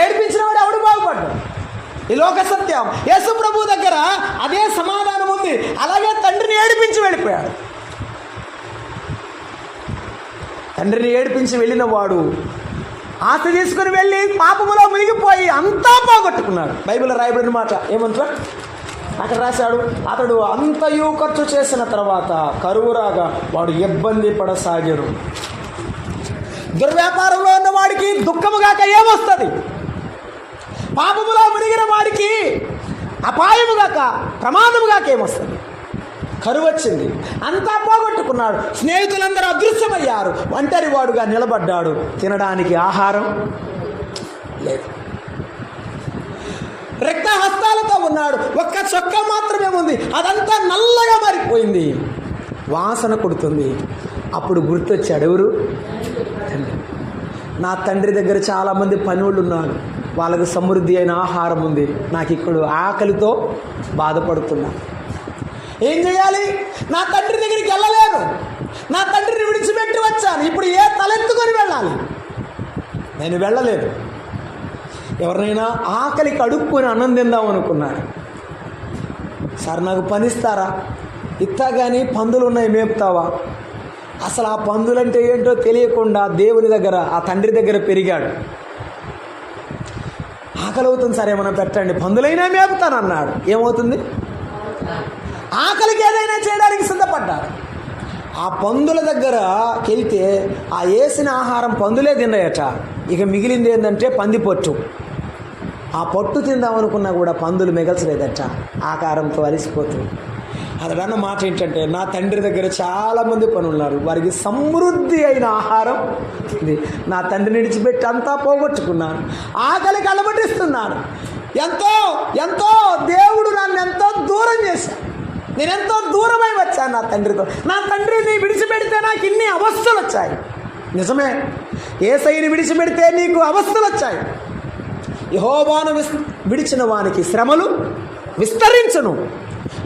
ఏడ్పించిన వాడు ఎవడు బాగుపడ్డం? ఈ లోక సత్యం. యేసు ప్రభు దగ్గర అదే సమాధానం ఉంది. అలాగే తండ్రిని ఏడిపించి వెళ్ళిపోయాడు. తండ్రిని ఏడిపించి వెళ్ళిన వాడు ఆస్తి తీసుకుని వెళ్ళి పాపములో మునిగిపోయి అంతా పోగొట్టుకున్నాడు. బైబిల్లో రాయబడిన మాట ఏమంటారు? అక్కడ రాశాడు, అతడు అంతయు ఖర్చు చేసిన తర్వాత కరువు రాగా వాడు ఇబ్బంది పడసాగారు. దుర్వ్యాపారంలో ఉన్న వాడికి దుఃఖముగాక ఏమొస్తుంది? పాపములో మునిగిన వాడికి అపాయముగాక, ప్రమాదముగాక ఏమొస్తుంది? కరువు వచ్చింది, అంతా పోగొట్టుకున్నాడు. స్నేహితులందరూ అదృశ్యమయ్యారు. ఒంటరి వాడుగా నిలబడ్డాడు. తినడానికి ఆహారం లేదు. రక్త హస్తాలతో ఉన్నాడు. ఒక్క చొక్కా మాత్రమే ఉంది, అదంతా నల్లగా మారిపోయింది, వాసన కొడుతుంది. అప్పుడు గుర్తొచ్చాడు, ఎవరు? తండ్రి. నా తండ్రి దగ్గర చాలామంది పనులు ఉన్నారు, వాళ్ళకు సమృద్ధి అయిన ఆహారం ఉంది, నాకు ఇక్కడ ఆకలితో బాధపడుతున్నా. ఏం చేయాలి? నా తండ్రి దగ్గరికి వెళ్ళలేను, నా తండ్రిని విడిచిపెట్టి వచ్చాను, ఇప్పుడు ఏ తలెత్తుకొని వెళ్ళాలి? నేను వెళ్ళలేదు. ఎవరినైనా ఆకలికి అడుక్కుని అన్నం తిందాం అనుకున్నాను. సార్ నాకు పనిస్తారా? ఇత్తా కానీ పందులు ఉన్నాయి మేపుతావా? అసలు ఆ పందులంటే ఏంటో తెలియకుండా దేవుని దగ్గర, ఆ తండ్రి దగ్గర పెరిగాడు. ఆకలి అవుతుంది సార్, ఏమైనా పెట్టండి, పందులైనా మేపుతాను అన్నాడు. ఏమవుతుంది? ఆకలికి ఏదైనా చేయడానికి సిద్ధపడ్డాడు. ఆ పందుల దగ్గరకి వెళ్తే ఆ వేసిన ఆహారం పందులే తిన్నాయట. ఇక మిగిలింది ఏంటంటే పందిపొట్టు. ఆ పొట్టు తిందామనుకున్నా కూడా పందులు మిగల్చలేదట, ఆకారంతో అలిసిపోతుంది. అతడన్న మాట ఏంటంటే, నా తండ్రి దగ్గర చాలామంది పనున్నారు, వారికి సమృద్ధి అయిన ఆహారం ఇది, నా తండ్రిని విడిచిపెట్టి అంతా పోగొట్టుకున్నాను, ఆకలికి అలమటిస్తున్నాను. ఎంతో ఎంతో దేవుడు నన్ను ఎంతో దూరం చేశాను, నేను ఎంతో దూరమై వచ్చాను నా తండ్రితో. నా తండ్రిని విడిచిపెడితే నాకు ఇన్ని అవస్థలు వచ్చాయి. నిజమే, యేసయ్యని విడిచిపెడితే నీకు అవస్థలు వచ్చాయి. యెహోవాను విడిచిన వానికి శ్రమలు విస్తరించును,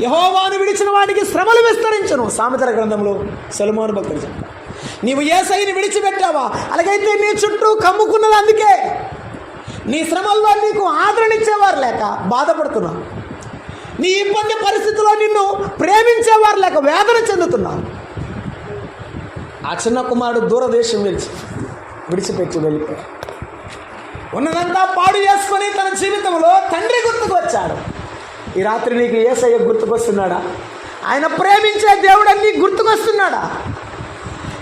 యెహోవాను విడిచిన వానికి శ్రమలు విస్తరించును. సామెతల గ్రంథంలో సొలొమోను భక్తుడు చెప్పాడు. నీవు యేసయ్యని విడిచిపెట్టావా, అలాగైతే నీ చుట్టూ కమ్ముకున్నది అందుకే. నీ శ్రమల్లో నీకు ఆదరణ ఇచ్చేవారు లేక బాధపడుతున్నావు. నీ ఇబ్బంది పరిస్థితిలో నిన్ను ప్రేమించేవారు లేక వేదన చెందుతున్నావు. ఆ చిన్న కుమారుడు దూరదేశం విడిచిపెట్టి వెళ్ళిపోయాడు. ఉన్నదంతా పాడు చేసుకొని తన జీవితంలో తండ్రి గుర్తుకు వచ్చాడు. ఈ రాత్రి నీకు యేసయ్య గుర్తుకొస్తున్నాడా? ఆయన ప్రేమించే దేవుడు అని నీకు గుర్తుకొస్తున్నాడా?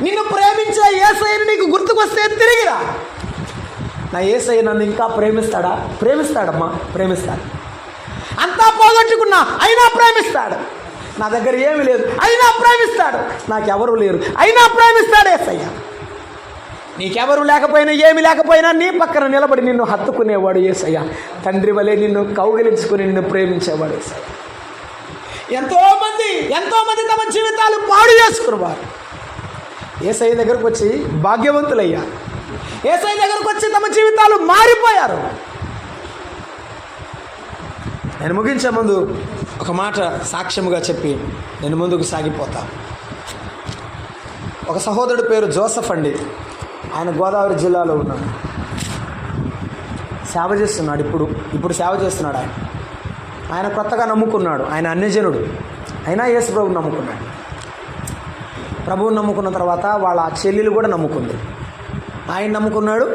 నిన్ను ప్రేమించే యేసయ్యని నీకు గుర్తుకొస్తే తిరిగిరా. నా యేసయ్య నన్ను ఇంకా ప్రేమిస్తాడా? ప్రేమిస్తాడమ్మా, ప్రేమిస్తాడు. అంతా పోగొట్టుకున్నా అయినా ప్రేమిస్తాడు. నా దగ్గర ఏమీ లేదు అయినా ప్రేమిస్తాడు. నాకెవరు లేరు అయినా ప్రేమిస్తాడు యేసయ్య. నీకెవరు లేకపోయినా ఏమి లేకపోయినా నీ పక్కన నిలబడి నిన్ను హత్తుకునేవాడు యేసయ్య. తండ్రి వలె నిన్ను కౌగిలించుకుని నిన్ను ప్రేమించేవాడు యేసయ్య. ఎంతోమంది తమ జీవితాలు పాడు చేసుకున్నారు. యేసయ్య దగ్గరకు వచ్చి భాగ్యవంతులయ్యారు. యేసయ్య దగ్గరకు వచ్చి తమ జీవితాలు మారిపోయారు. నేను ముగించే ముందు ఒక మాట సాక్ష్యముగా చెప్పి నేను ముందుకు సాగిపోతాను. ఒక సహోదరుడు పేరు జోసఫ్ అండి. ఆయన గోదావరి జిల్లాలో ఉన్నాడు. సేవ చేస్తున్నాడు. ఇప్పుడు సేవ చేస్తున్నాడు. ఆయన కొత్తగా నమ్ముకున్నాడు. ఆయన అన్యజనుడు అయినా యేసు ప్రభువుని నమ్ముకున్నాడు. ప్రభువుని నమ్ముకున్న తర్వాత వాళ్ళ చెల్లెలు కూడా నమ్ముకుంది. ఆయన నమ్ముకున్నాడు,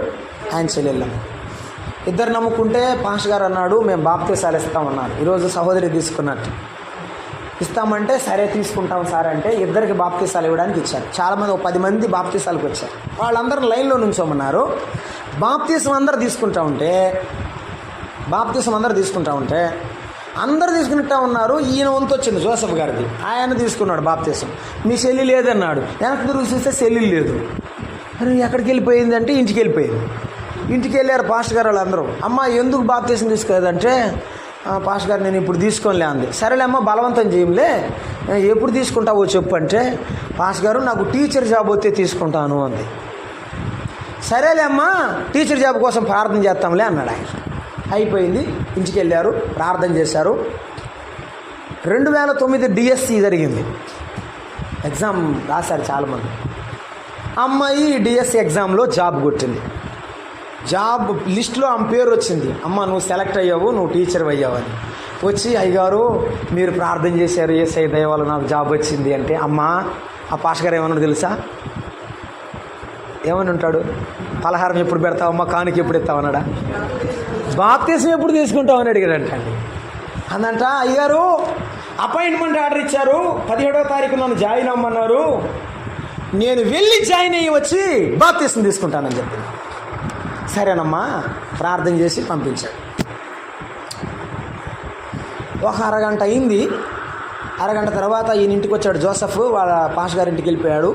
ఆయన చెల్లెళ్ళు. ఇద్దరు నమ్ముకుంటే పాస్టర్ గారు అన్నాడు మేము బాప్తీసాలు ఇస్తామన్నారు. ఈరోజు సహోదరి తీసుకున్నట్టు ఇస్తామంటే సరే తీసుకుంటాం సార్ అంటే ఇద్దరికి బాప్తీసాలు ఇవ్వడానికి ఇచ్చారు. చాలామంది 10 మంది బాప్తీసాలకు వచ్చారు. వాళ్ళందరూ లైన్లో నుంచోమన్నారు. బాప్తీసం అందరూ తీసుకుంటా ఉంటే అందరు తీసుకుంటా ఉన్నారు. ఈయన వంతు వచ్చింది జోసఫ్ గారిది. ఆయన తీసుకున్నాడు బాప్తీసం. మీ చెల్లి లేదన్నాడు. వెనక్కి తిరిగి చూస్తే చెల్లి లేదు. మరి ఎక్కడికి వెళ్ళిపోయింది అంటే ఇంటికి వెళ్ళిపోయింది. ఇంటికి వెళ్ళారు పాస్టర్ గారు వాళ్ళందరూ. అమ్మ ఎందుకు బాప్తీసం తీసుకోలేదంటే పాస్టర్ గారు నేను ఇప్పుడు తీసుకోలే అంది. సరేలే అమ్మ బలవంతం చేయంలే, ఎప్పుడు తీసుకుంటావో చెప్పు అంటే పాస్టర్ గారు నాకు టీచర్ జాబ్ వస్తే తీసుకుంటాను అంది. సరేలే అమ్మ టీచర్ జాబ్ కోసం ప్రార్థన చేస్తాంలే అన్నాడు ఆయన. అయిపోయింది. ఇంటికి వెళ్ళారు, ప్రార్థన చేశారు. 2009 డిఎస్సి జరిగింది. ఎగ్జామ్ రాశారు చాలామంది. అమ్మాయి డిఎస్సి ఎగ్జామ్లో జాబ్ కొట్టింది. జాబ్ లిస్టులో ఆమె పేరు వచ్చింది. అమ్మ నువ్వు సెలెక్ట్ అయ్యావు, నువ్వు టీచర్ అయ్యావు అని వచ్చి అయ్యగారు మీరు ప్రార్థన చేశారు యేసయ్య దయ వల్ల నాకు జాబ్ వచ్చింది అంటే అమ్మ ఆ పాస్టర్ గారు ఏమన్నాడు తెలుసా? ఏమని ఉంటాడు? పలహారం ఎప్పుడు పెడతావమ్మా, కానుక ఎప్పుడు ఇస్తావన్నాడా? బాప్తీసం ఎప్పుడు తీసుకుంటామని అడిగాడంట అండి. అదంట అయ్యారు అపాయింట్మెంట్ ఆర్డర్ ఇచ్చారు, 17వ తారీఖు నన్ను జాయిన్ అవ్వమన్నారు, నేను వెళ్ళి జాయిన్ అయ్యి వచ్చి బాప్తీసం తీసుకుంటానని చెప్పింది. సరేనమ్మా ప్రార్థన చేసి పంపించాడు. ఒక అరగంట అయింది. అరగంట తర్వాత ఈయన ఇంటికి వచ్చాడు జోసఫ్. వాళ్ళ పాస్టర్ గారి ఇంటికి వెళ్ళిపోయాడు.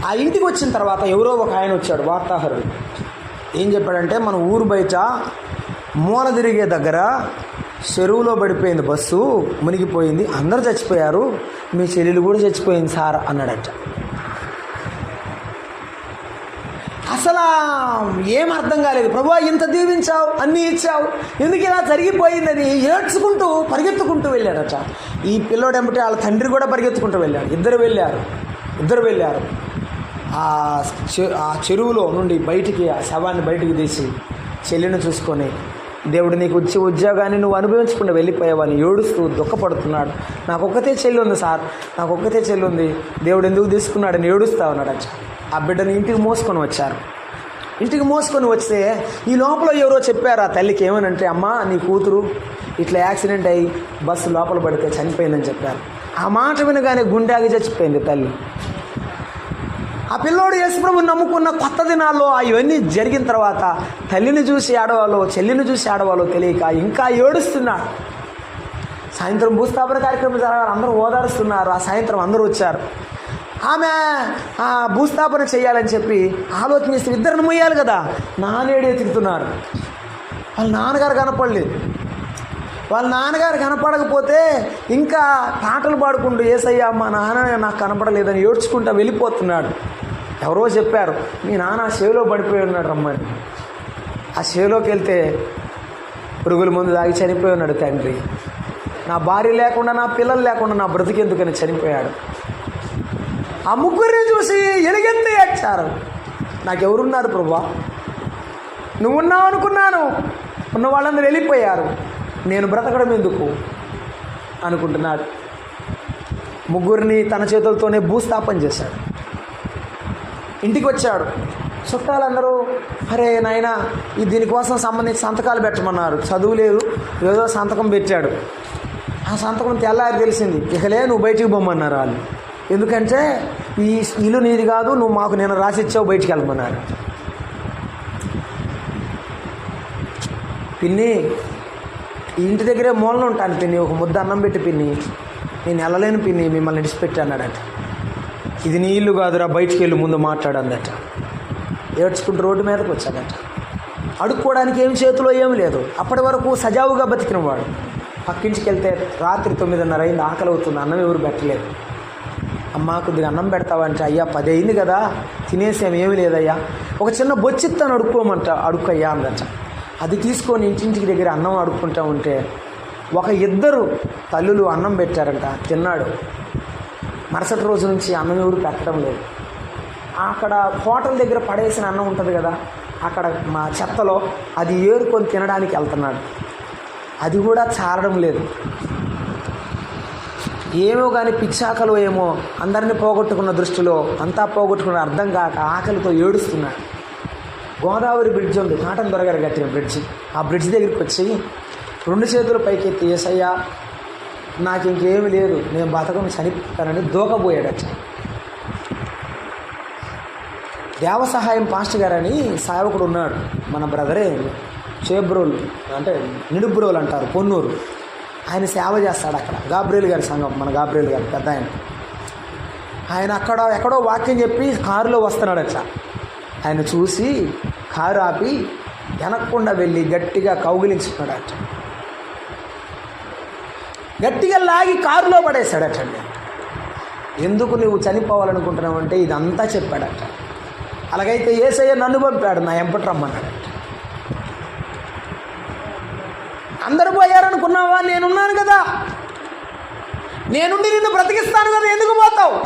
ఆ ఇంటికి వచ్చిన తర్వాత ఎవరో ఒక ఆయన వచ్చాడు, వార్తాహరుడు. ఏం చెప్పాడంటే మన ఊరు బయట మూల తిరిగే దగ్గర చెరువులో పడిపోయింది, బస్సు మునిగిపోయింది, అందరూ చచ్చిపోయారు, మీ చెల్లెలు కూడా చచ్చిపోయింది సార్ అన్నాడట. అసలు ఏం అర్థం కాలేదు. ప్రభువా ఇంత దీవించావు, అన్నీ ఇచ్చావు, ఎందుకు ఇలా జరిగిపోయిందని ఏడ్చుకుంటూ పరిగెత్తుకుంటూ వెళ్ళాడట. ఈ పిల్లోడు ఏమిటి వాళ్ళ తండ్రి కూడా పరిగెత్తుకుంటూ వెళ్ళాడు. ఇద్దరు వెళ్ళారు. ఆ చెరువులో నుండి బయటికి ఆ శవాన్ని బయటికి తీసి చెల్లిని చూసుకొని దేవుడు నీకు వచ్చి ఉద్యోగాన్ని నువ్వు అనుభవించకుండా వెళ్ళిపోయావని ఏడుస్తూ దుఃఖపడుతున్నాడు. నాకు ఒక్కతే చెల్లి ఉంది సార్, నాకు ఒక్కతే చెల్లి ఉంది, దేవుడు ఎందుకు తీసుకున్నాడని ఏడుస్తా ఉన్నాడట. ఆ బిడ్డని ఇంటికి మోసుకొని వచ్చారు. ఇంటికి మోసుకొని వస్తే ఈ లోపల ఎవరో చెప్పారు ఆ తల్లికి ఏమనంటే అమ్మా నీ కూతురు ఇట్లా యాక్సిడెంట్ అయ్యి బస్సు లోపల పడితే చనిపోయిందని చెప్పారు. ఆ మాట వినగానే గుండె ఆగి చచ్చిపోయింది తల్లి. ఆ పిల్లోడు యేసుప్రభుని నమ్ముకున్న కొత్త దినాల్లో ఇవన్నీ జరిగిన తర్వాత తల్లిని చూసి ఆడవాళ్ళు చెల్లిని చూసి ఆడవాళ్ళు తెలియక ఇంకా ఏడుస్తున్నాడు. సాయంత్రం భూస్థాపన కార్యక్రమం జరగాలి, అందరూ ఓదారుస్తున్నారు. ఆ సాయంత్రం అందరూ వచ్చారు. ఆమె భూస్థాపన చేయాలని చెప్పి ఆలోచన చేస్తే ఇద్దరిని మొయ్యాలి కదా, నానేడే తిరుగుతున్నారు. వాళ్ళ నాన్నగారు కనపడలేదు. వాళ్ళ నాన్నగారు కనపడకపోతే ఇంకా పాటలు పాడుకుంటూ యేసయ్య మా నాన్న నాకు కనపడలేదని ఏడ్చుకుంటూ వెళ్ళిపోతున్నాడు. ఎవరో చెప్పారు మీ నాన్న సేవలో పడిపోయి ఉన్నాడు రమ్మని. ఆ సేవలోకి వెళ్తే పురుగుల ముందు తాగి చనిపోయి ఉన్నాడు తండ్రి. నా భార్య లేకుండా నా పిల్లలు లేకుండా నా బ్రతికెందుకని చనిపోయాడు. ఆ ముగ్గురిని చూసి ఎలుగెత్తి ఏడ్చారు. నాకెవరున్నారు ప్రభువా, నువ్వున్నావు అనుకున్నాను, ఉన్న వాళ్ళందరూ వెళ్ళిపోయారు, నేను బ్రతకడం ఎందుకు, అనుకుంటున్నాడు. ముగ్గురిని తన చేతులతోనే భూస్థాపన చేశాడు. ఇంటికి వచ్చాడు. చుట్టాలందరూ అరే నాయనా దీనికోసం సంబంధించి సంతకాలు పెట్టమన్నారు. చదువు లేదు, ఏదో సంతకం పెట్టాడు. ఆ సంతకం తెల్లారి తెలిసింది. ఇకలే నువ్వు బయటికి పోమన్నారు వాళ్ళు. ఎందుకంటే ఈ ఇల్లు నీది కాదు, నువ్వు మాకు నేను రాసిచ్చావు, బయటికి వెళ్ళమన్నారు. పిన్ని ఈ ఇంటి దగ్గరే మూలన ఉంటాను పిన్ని, ఒక ముద్ద అన్నం పెట్టి పిన్ని, నేను వెళ్ళలేను పిన్ని, మిమ్మల్ని విడిచిపెట్టి అన్నాడట. ఇది నీ ఇల్లు కాదురా, బయటికి వెళ్ళి ముందు మాట్లాడందట. ఏడ్చుకుంటూ రోడ్డు మీదకి వచ్చాడట. అడుక్కోవడానికి ఏం చేతిలో ఏమి లేదు. అప్పటి వరకు సజావుగా బతికిన వాడు. పక్కింటికి వెళ్తే రాత్రి 9:30 అయింది, ఆకలి అవుతుంది, అన్నం ఎవరు పెట్టలేదు. అమ్మ కొద్దిగా అన్నం పెడతావంటే, అయ్యా 10 అయింది కదా, తినేసేం ఏమి లేదయ్యా, ఒక చిన్న బొచ్చిత్తాను అడుక్కయ్యా అందట. అది తీసుకొని ఇంటింటికి దగ్గర అన్నం అడుక్కుంటూ ఉంటే ఒక 2 తల్లులు అన్నం పెట్టారంట. తిన్నాడు. మరుసటి రోజు నుంచి అన్నం ఎవరు పెట్టడం లేదు. అక్కడ హోటల్ దగ్గర పడేసిన అన్నం ఉంటుంది కదా, అక్కడ మా చెత్తలో అది ఏరుకొని తినడానికి వెళ్తున్నాడు. అది కూడా చాలడం లేదు. ఏమో కానీ పిచ్చాకలో ఏమో అందరినీ పోగొట్టుకున్న దృష్టిలో అంతా పోగొట్టుకున్న అర్థం కాక ఆకలితో ఏడుస్తున్నాడు. గోదావరి బ్రిడ్జ్ ఉంది, కాటన్ దొరగారు కట్టిన బ్రిడ్జి. ఆ బ్రిడ్జ్ దగ్గరికి వచ్చి 2 చేతులు పైకెత్తి, యేసయ్యా నాకు ఇంకేమీ లేదు, నేను బతకను, చనిపోతానని దూకబోయాడట. దేవ సహాయం పాస్టర్ గారని సేవకుడు ఉన్నాడు, మన బ్రదరే, చేబ్రోలు అంటే నిడుబ్రోలు అంటారు, పొన్నూరు. ఆయన సేవ చేస్తాడు అక్కడ. గాబ్రియల్ గారి సంఘం, మన గాబ్రియల్ గారు పెద్ద ఆయన అక్కడ ఎక్కడో వాక్యం చెప్పి కారులో వస్తున్నాడట. ఆయన చూసి కారు ఆపి వెనక్కుండా వెళ్ళి గట్టిగా కౌగిలించుకున్నాడట. గట్టిగా లాగి కారులో పడేశాడటండి. ఎందుకు నువ్వు చనిపోవాలనుకుంటున్నావు అంటే ఇదంతా చెప్పాడట. అలాగైతే యేసయ్య నన్ను పంపాడు, నా ఎంపటి రమ్మన్నాడట. అందరూ పోయారనుకున్నావా? నేనున్నాను కదా, నేనుండి నిన్ను బ్రతికిస్తాను కదా, ఎందుకు పోతావు?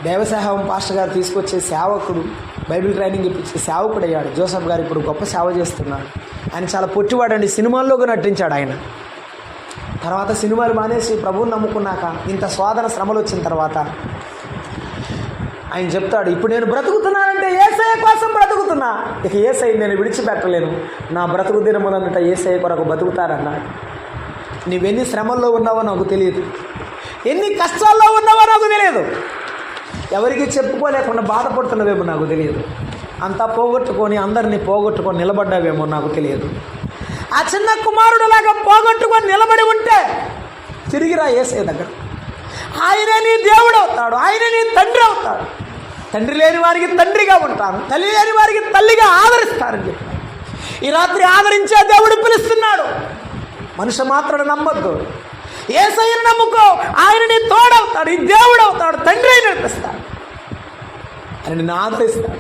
దేవసేవం పాస్టర్ గారు తీసుకొచ్చే సేవకుడు, బైబిల్ ట్రైనింగ్ ఇప్పించే సేవకుడు అయ్యాడు. జోసఫ్ గారు ఇప్పుడు గొప్ప సేవ చేస్తున్నాడు. ఆయన చాలా పొట్టివాడండి, సినిమాల్లోకి నటించాడు ఆయన. తర్వాత సినిమాలు మానేసి ప్రభువుని నమ్ముకున్నాక, ఇంత శోధన శ్రమలు వచ్చిన తర్వాత ఆయన చెప్తాడు, ఇప్పుడు నేను బ్రతుకుతున్నానంటే యేసయ్య కోసం బ్రతుకుతున్నా, ఇక యేసయ్య నేను విడిచిపెట్టలేను, నా బ్రతుకు దినములన్నట యేసయ్య కొరకు బతుకుతారన్నాడు. నువ్వెన్ని శ్రమల్లో ఉన్నావో నాకు తెలియదు, ఎన్ని కష్టాల్లో ఉన్నావో నాకు తెలియదు, ఎవరికి చెప్పుకోలేకుండా బాధపడుతున్నవేమో నాకు తెలియదు, అంతా పోగొట్టుకొని అందరినీ పోగొట్టుకొని నిలబడ్డావేమో నాకు తెలియదు. ఆ చిన్న కుమారుడులాగా పోగొట్టుకొని నిలబడి ఉంటే తిరిగిరా యేసయ్య దగ్గర. ఆయనే నీ దేవుడు అవుతాడు, ఆయనే నీ తండ్రి అవుతాడు. తండ్రి లేని వారికి తండ్రిగా ఉంటాను, తల్లి లేని వారికి తల్లిగా ఆదరిస్తానని చెప్పాడు. ఈ రాత్రి ఆదరించే దేవుడు పిలుస్తున్నాడు. మనిషి మాత్రం నమ్మొద్దు, యేసయ్యను నమ్ముకో, ఆయన నీ తోడవుతాడు, ఈ దేవుడు అవుతాడు, తండ్రి అయిన నడిపిస్తాడు, ఆయన నిన్ను ఆదరిస్తాడు.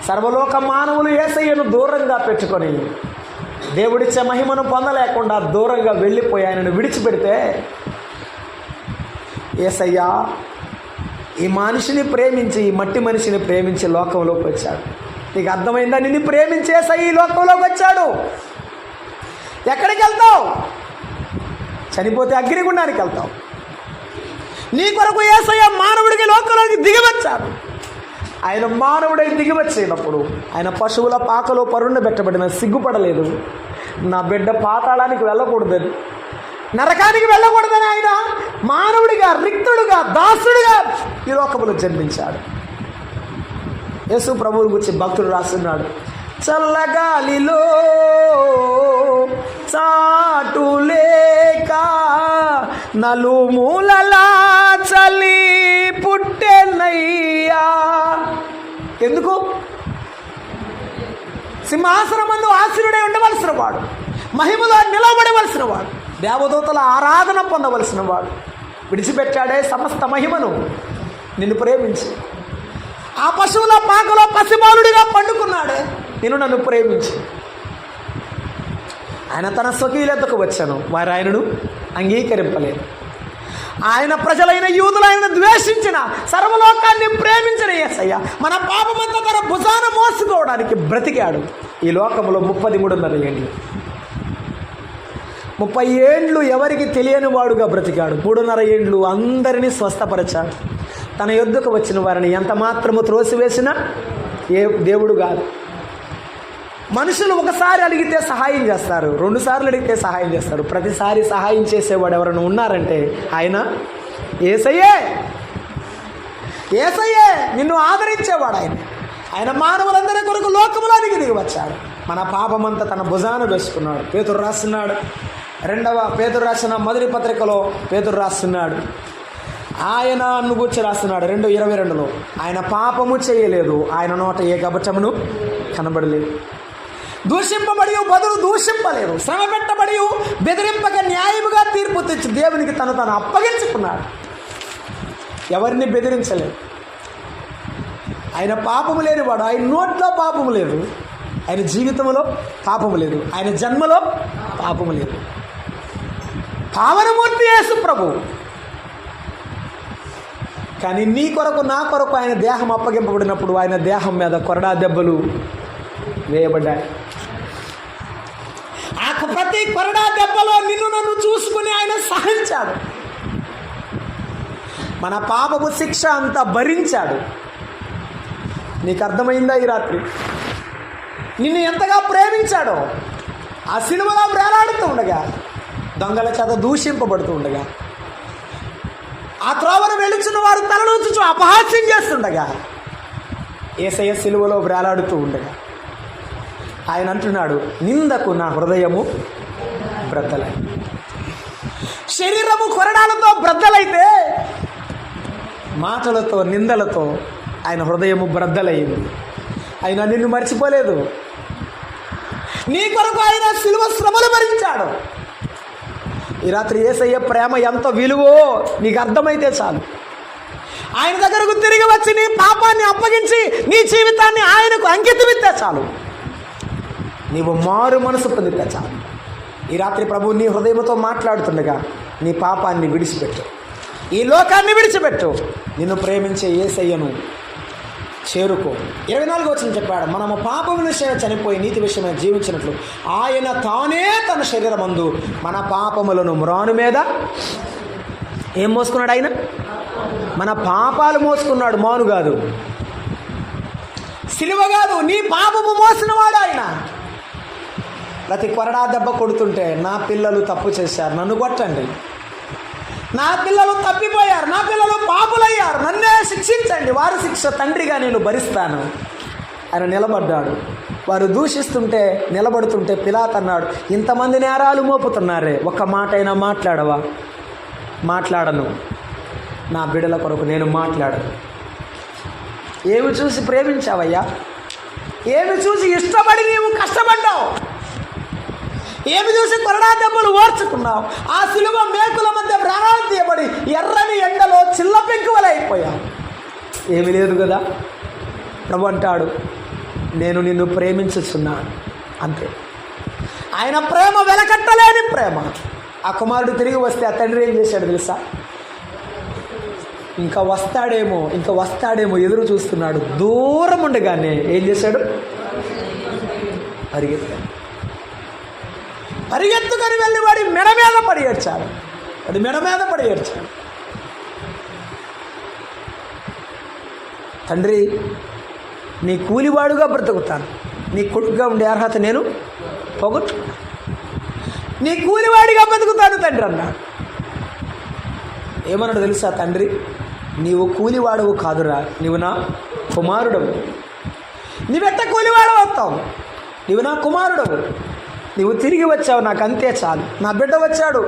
సర్వలోక మానవులు యేసయ్యను దూరంగా పెట్టుకొని దేవుడిచ్చే మహిమను పొందలేకుండా దూరంగా వెళ్ళిపోయి ఆయనను విడిచిపెడితే, యేసయ్యా ఈ మనిషిని ప్రేమించి, ఈ మట్టి మనిషిని ప్రేమించి లోకంలోకి వచ్చాడు. నీకు అర్థమైందా? నిన్ను ప్రేమించే యేసయ్య ఈ లోకంలోకి వచ్చాడు. ఎక్కడికి వెళ్తావు? చనిపోతే అగ్నిగుండానికి వెళ్తావు. నీ కొరకు యేసయ్య మానవుడికి లోకంలోకి దిగివచ్చాడు. ఆయన మానవుడై దిగివచ్చినప్పుడు ఆయన పశువుల పాకలో పరుండ పెట్టబడిన సిగ్గుపడలేదు. నా బిడ్డ పాతాళానికి వెళ్ళకూడదని, నరకానికి వెళ్ళకూడదని ఆయన మానవుడిగా, రిక్తుడుగా, దాసుడుగా ఈ లోకములో జన్మించాడు. యేసు ప్రభువు గురించి భక్తుడు రాస్తున్నాడు, చల్లగాలిలో చాటులేక నలుమూలలా చలి పుట్టెనయ్యా. ఎందుకు? సింహాసనమందు ఆశీనుడై ఉండవలసిన వాడు, మహిమలో నిలబడవలసిన వాడు, దేవదూతల ఆరాధన పొందవలసిన వాడు విడిచిపెట్టాడే సమస్త మహిమను నిన్ను ప్రేమించి. ఆ పశువుల పాకలో పసిబాలుడిగా పండుకున్నాడే నేను నన్ను ప్రేమించి. ఆయన తన స్వకీయులతకు వచ్చాను, వారు ఆయనను అంగీకరింపలేదు. ఆయన ప్రజలైన యూదులు ఆయనను ద్వేషించిన, సర్వలోకాన్ని ప్రేమించిన యేసయ్య మన పాపమంతా తన భుజాన మోసుకోవడానికి బ్రతికాడు ఈ లోకంలో 33.5 ఏళ్ళు. 30 ఏండ్లు ఎవరికి తెలియని వాడుగా బ్రతికాడు. 3.5 ఏండ్లు అందరినీ స్వస్థపరిచాడు. తన యొద్దకు వచ్చిన వారిని ఎంత మాత్రము త్రోసివేసినా దేవుడు కాదు. మనుషులు ఒకసారి అడిగితే సహాయం చేస్తారు, 2 సార్లు అడిగితే సహాయం చేస్తారు. ప్రతిసారి సహాయం చేసేవాడు ఎవరైనా ఉన్నారంటే ఆయన యేసయ్యే. యేసయ్యే నిన్ను ఆదరించేవాడు. ఆయన మానవులందరి కొరకు లోకములోనికి దిగి వచ్చాడు. మన పాపమంతా తన భుజాన వేసుకున్నాడు. పేతురు రాస్తున్నాడు, 2వ పేతురు రాసిన మొదటి పత్రికలో పేతురు రాస్తున్నాడు. ఆయన గూర్చి రాస్తున్నాడు 2:22లో, ఆయన పాపము చేయలేదు, ఆయన నోట ఏ కపటమును కనబడలేదు. దూషింపబడి బదులు దూషింపలేదు, శ్రమ పెట్టబడి బెదిరింపక న్యాయముగా తీర్పు తెచ్చి దేవునికి తను అప్పగించుకున్నాడు. ఎవరిని బెదిరించలేదు. ఆయన పాపము లేనివాడు. ఆయన నోట్లో పాపము లేదు, ఆయన జీవితంలో పాపము లేదు, ఆయన జన్మలో పాపము లేదు. పావనమూర్తి యేసు ప్రభు. కానీ నీ కొరకు నా కొరకు ఆయన దేహం అప్పగింపబడినప్పుడు ఆయన దేహం మీద కొరడా దెబ్బలు వేయబడ్డాయి. ఆ ప్రతి కొరడా దెబ్బలో నిన్ను నన్ను చూసుకుని ఆయన సహించాడు. మన పాపపు శిక్ష అంతా భరించాడు. నీకు అర్థమైందా ఈ రాత్రి? నిన్ను ఎంతగా ప్రేమించాడో. ఆ సిలువలో వేలాడుతూ ఉండగా, దొంగల చేత దూషింపబడుతూ ఉండగా, ఆ త్రోవను వెళుచున్న వారు తలలోంచు అపహాస్యం చేస్తుండగా, యేసయ్య సిలువలో వేలాడుతూ ఉండగా ఆయన అంటున్నాడు, నిందకు నా హృదయము బ్రద్దలై. శరీరము కొరడాలతో బ్రద్దలైతే మాటలతో నిందలతో ఆయన హృదయము బ్రద్దలయ్యింది. ఆయన నిన్ను మర్చిపోలేదు. నీ కొరకు ఆయన సిలువ శ్రమలు భరించాడు. ఈ రాత్రి యేసయ్య ప్రేమ ఎంత విలువో నీకు అర్థమైతే చాలు. ఆయన దగ్గరకు తిరిగి వచ్చి నీ పాపాన్ని అప్పగించి నీ జీవితాన్ని ఆయనకు అంకితమిస్తే చాలు. నీవు మారు మనసు పొందితే చాలు. ఈ రాత్రి ప్రభు నీ హృదయంతో మాట్లాడుతుండగా నీ పాపాన్ని విడిచిపెట్టు, ఈ లోకాన్ని విడిచిపెట్టు, నిన్ను ప్రేమించే యేసయ్యను చేరుకో. 24వ వచనం చెప్పాడు, మనము పాపం విషయమై చనిపోయి నీతి విషయమై జీవించినట్లు ఆయన తానే తన శరీరమందు మన పాపములను మ్రాను మీద ఏం మోసుకున్నాడు? ఆయన మన పాపాలు మోసుకున్నాడు, మాను కాదు, సిలువ కాదు. నీ పాపము మోసినవాడు ఆయన. ప్రతి కొరడా దెబ్బ కొడుతుంటే, నా పిల్లలు తప్పు చేశారు, నన్ను కొట్టండి, నా పిల్లలు తప్పిపోయారు, నా పిల్లలు పాపులయ్యారు, నన్నే శిక్షించండి, వారి శిక్ష తండ్రిగా నేను భరిస్తాను ఆయన నిలబడ్డాడు. వారు దూషిస్తుంటే నిలబడుతుంటే పిలాతు అన్నాడు, ఇంతమంది నేరాలు మోపుతున్నారే, ఒక్క మాట అయినా మాట్లాడవా? మాట్లాడను, నా బిడ్డల కొరకు నేను మాట్లాడను. ఏమి చూసి ప్రేమించావయ్యా? ఏమి చూసి ఇష్టపడి నీవు కష్టపడ్డావు? ఏమి చూసి కొరడా దెబ్బలు ఓర్చుకున్నావు? ఆ సిలువ మేకుల మధ్య ప్రాణాలు తీయబడి ఎర్రని ఎండలో చిల్ల పెంకువలే అయిపోయావు. ఏమి లేదు కదా. ప్రభు అంటాడు, నేను నిన్ను ప్రేమించుచున్నాను, అంతే. ఆయన ప్రేమ వెలకట్టలేని ప్రేమ. ఆ కుమారుడు తిరిగి వస్తే ఆ తండ్రి ఏం చేశాడు తెలుసా? ఇంకా వస్తాడేమో ఎదురు చూస్తున్నాడు. దూరం ఉండగానే ఏం చేశాడు? పరిగెత్తుకొని వెళ్ళి వాడి మెడ మీద పడి ఏడ్చాడు. తండ్రి, నీ కూలివాడుగా బ్రతుకుతాను, నీ కొడుకుగా ఉండే అర్హత నేను పోగొట్టుకున్నాను, నీ కూలివాడిగా బ్రతుకుతాను తండ్రి అన్నాడు. ఏమన్నాడు తెలుసా తండ్రి? నీవు కూలివాడవు కాదురా, నీవు నా కుమారుడవు. నీవెట్ట కూలివాడవు అవుతావు? నీవు నా కుమారుడవు. నీవు తిరిగి వచ్చావు, నాకు అంతే చాలు. నా బిడ్డ వచ్చాడు,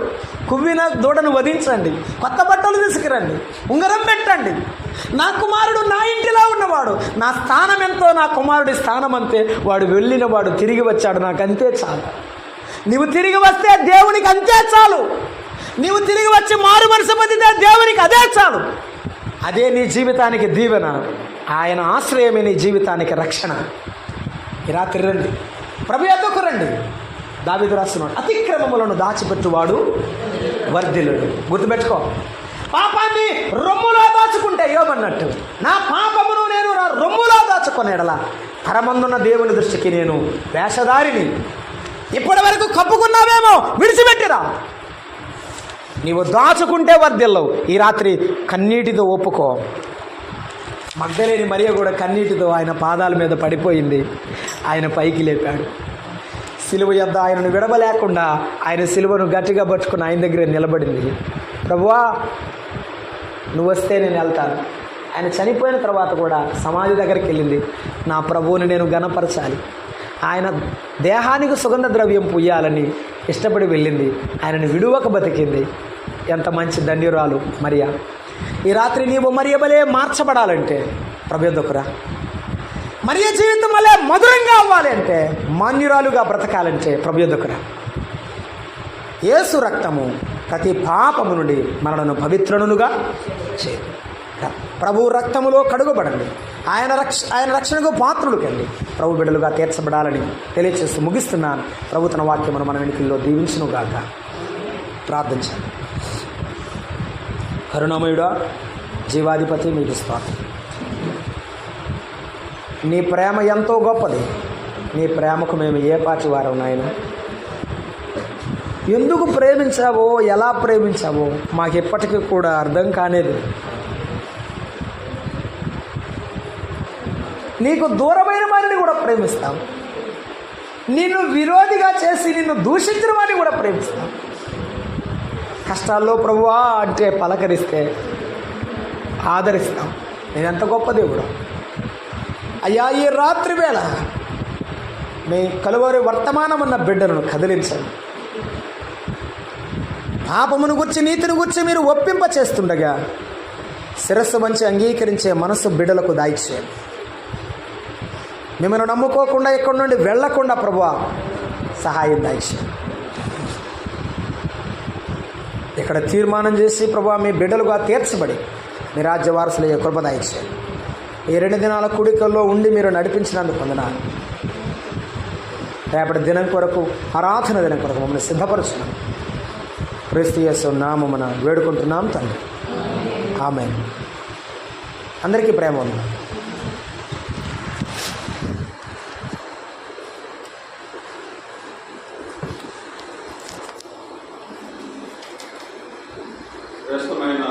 కువ్విన దూడను వధించండి, కొత్త బట్టలు తీసుకురండి, ఉంగరం పెట్టండి. నా కుమారుడు నా ఇంటిలో ఉన్నవాడు, నా స్థానం ఎంతో నా కుమారుడి స్థానం అంతే. వాడు వెళ్ళిన వాడు తిరిగి వచ్చాడు, నాకు అంతే చాలు. నీవు తిరిగి వస్తే దేవునికి అంతే చాలు. నీవు తిరిగి వచ్చి మారు మనసు పొందితే దేవునికి అదే చాలు. అదే నీ జీవితానికి దీవెన, ఆయన ఆశ్రయమే నీ జీవితానికి రక్షణ. ఈ రాత్రి రండి, ప్రభు యొద్దకు రండి. దావీదు రాస్తున్నాడు, అతిక్రమములను దాచిపెట్టువాడు వర్ధిల్లుడు. గుర్తుపెట్టుకో, పాపాన్ని రొమ్ములో దాచుకుంటే యోబన్నట్టు, నా పాపమును నేను నా రొమ్ములో దాచుకునేడలా పరమందున్న దేవుని దృష్టికి నేను వేషధారిని. ఇప్పటి వరకు కప్పుకున్నావేమో, విడిచిపెట్టిరా. నీవు దాచుకుంటే వర్ధిల్లవు. ఈ రాత్రి కన్నీటితో ఒప్పుకో. మగ్దలేని మరియ కూడా కన్నీటితో ఆయన పాదాల మీద పడిపోయింది. ఆయన పైకి లేపాడు. సిలువ యొద్ద ఆయనను విడవలేకుండా ఆయన సిలువను గట్టిగా పట్టుకుని ఆయన దగ్గర నిలబడింది. ప్రభువా, నువ్వు వస్తే నేను వెళ్తాను. ఆయన చనిపోయిన తర్వాత కూడా సమాధి దగ్గరికి వెళ్ళింది. నా ప్రభువుని నేను ఘనపరచాలి, ఆయన దేహానికి సుగంధ ద్రవ్యం పుయ్యాలని ఇష్టపడి వెళ్ళింది. ఆయనను విడువక బతికింది. ఎంత మంచి ధన్యురాలు మరియా. ఈ రాత్రి నీవు మరియ వలె మార్చబడాలంటే ప్రభు యొద్దకురా. మరియ జీవితం వలె మధురంగా అవ్వాలి అంటే, మాన్యురాలుగా బ్రతకాలంటే ప్రభు యొద్దకురా. యేసు రక్తము ప్రతి పాపము నుండి మనలను పవిత్రునుగా చేయి. ప్రభు రక్తములో కడుగబడండి. ఆయన రక్షణకు పాత్రులు కండి. ప్రభు బిడ్డలుగా తీర్చబడాలని తెలియచేస్తూ ముగిస్తున్నాను. ప్రభు తన వాక్యమును మన వెనుకల్లో దీవించునుగాక. ప్రార్థించాలి. కరుణామయుడా, జీవాధిపతి, మీకు స్తోత్రం. నీ ప్రేమ ఎంతో గొప్పది. నీ ప్రేమకు మేము ఏ పాటి వారం నాయన. ఎందుకు ప్రేమించావో, ఎలా ప్రేమించావో మాకు ఎప్పటికీ కూడా అర్థం కానేది. నీకు దూరమైన వారిని కూడా ప్రేమిస్తావు. నిన్ను విరోధిగా చేసి నిన్ను దూషించిన వారిని కూడా ప్రేమిస్తావు. కష్టాల్లో ప్రభువా అంటే పలకరిస్తే ఆదరిస్తాం. నేను ఎంత గొప్ప దేవుడు అయ్యా. ఈ రాత్రి వేళ మీ కలువరి వర్తమానమున్న బిడ్డలను కదిలించండి. పాపమును గుర్చి నీతిని గుర్చి మీరు ఒప్పింప చేస్తుండగా శిరస్సు వంచి అంగీకరించే మనస్సు బిడ్డలకు దాయిచేయండి. మిమ్మల్ని నమ్ముకోకుండా ఇక్కడి నుండి వెళ్లకుండా ప్రభువా సహాయం దాయిచేయండి. ఇక్కడ తీర్మానం చేసి ప్రభువా మీ బిడ్డలుగా తీర్చబడి మీ రాజ్య వారసులయ్యే కృప దాయిచేయండి. ఈ 2 దినాల కూడికల్లో ఉండి మీరు నడిపించినందుకు వందనాలు. రేపటి దినం కొరకు, ఆరాధన దినం కొరకు మమ్మల్ని సిద్ధపరుచున్నాం. క్రీస్తు యేసు నామమున వేడుకుంటున్నాం తండ్రి. ఆమేన్. అందరికీ ప్రేమ ఉంది. శ్రేష్టమైన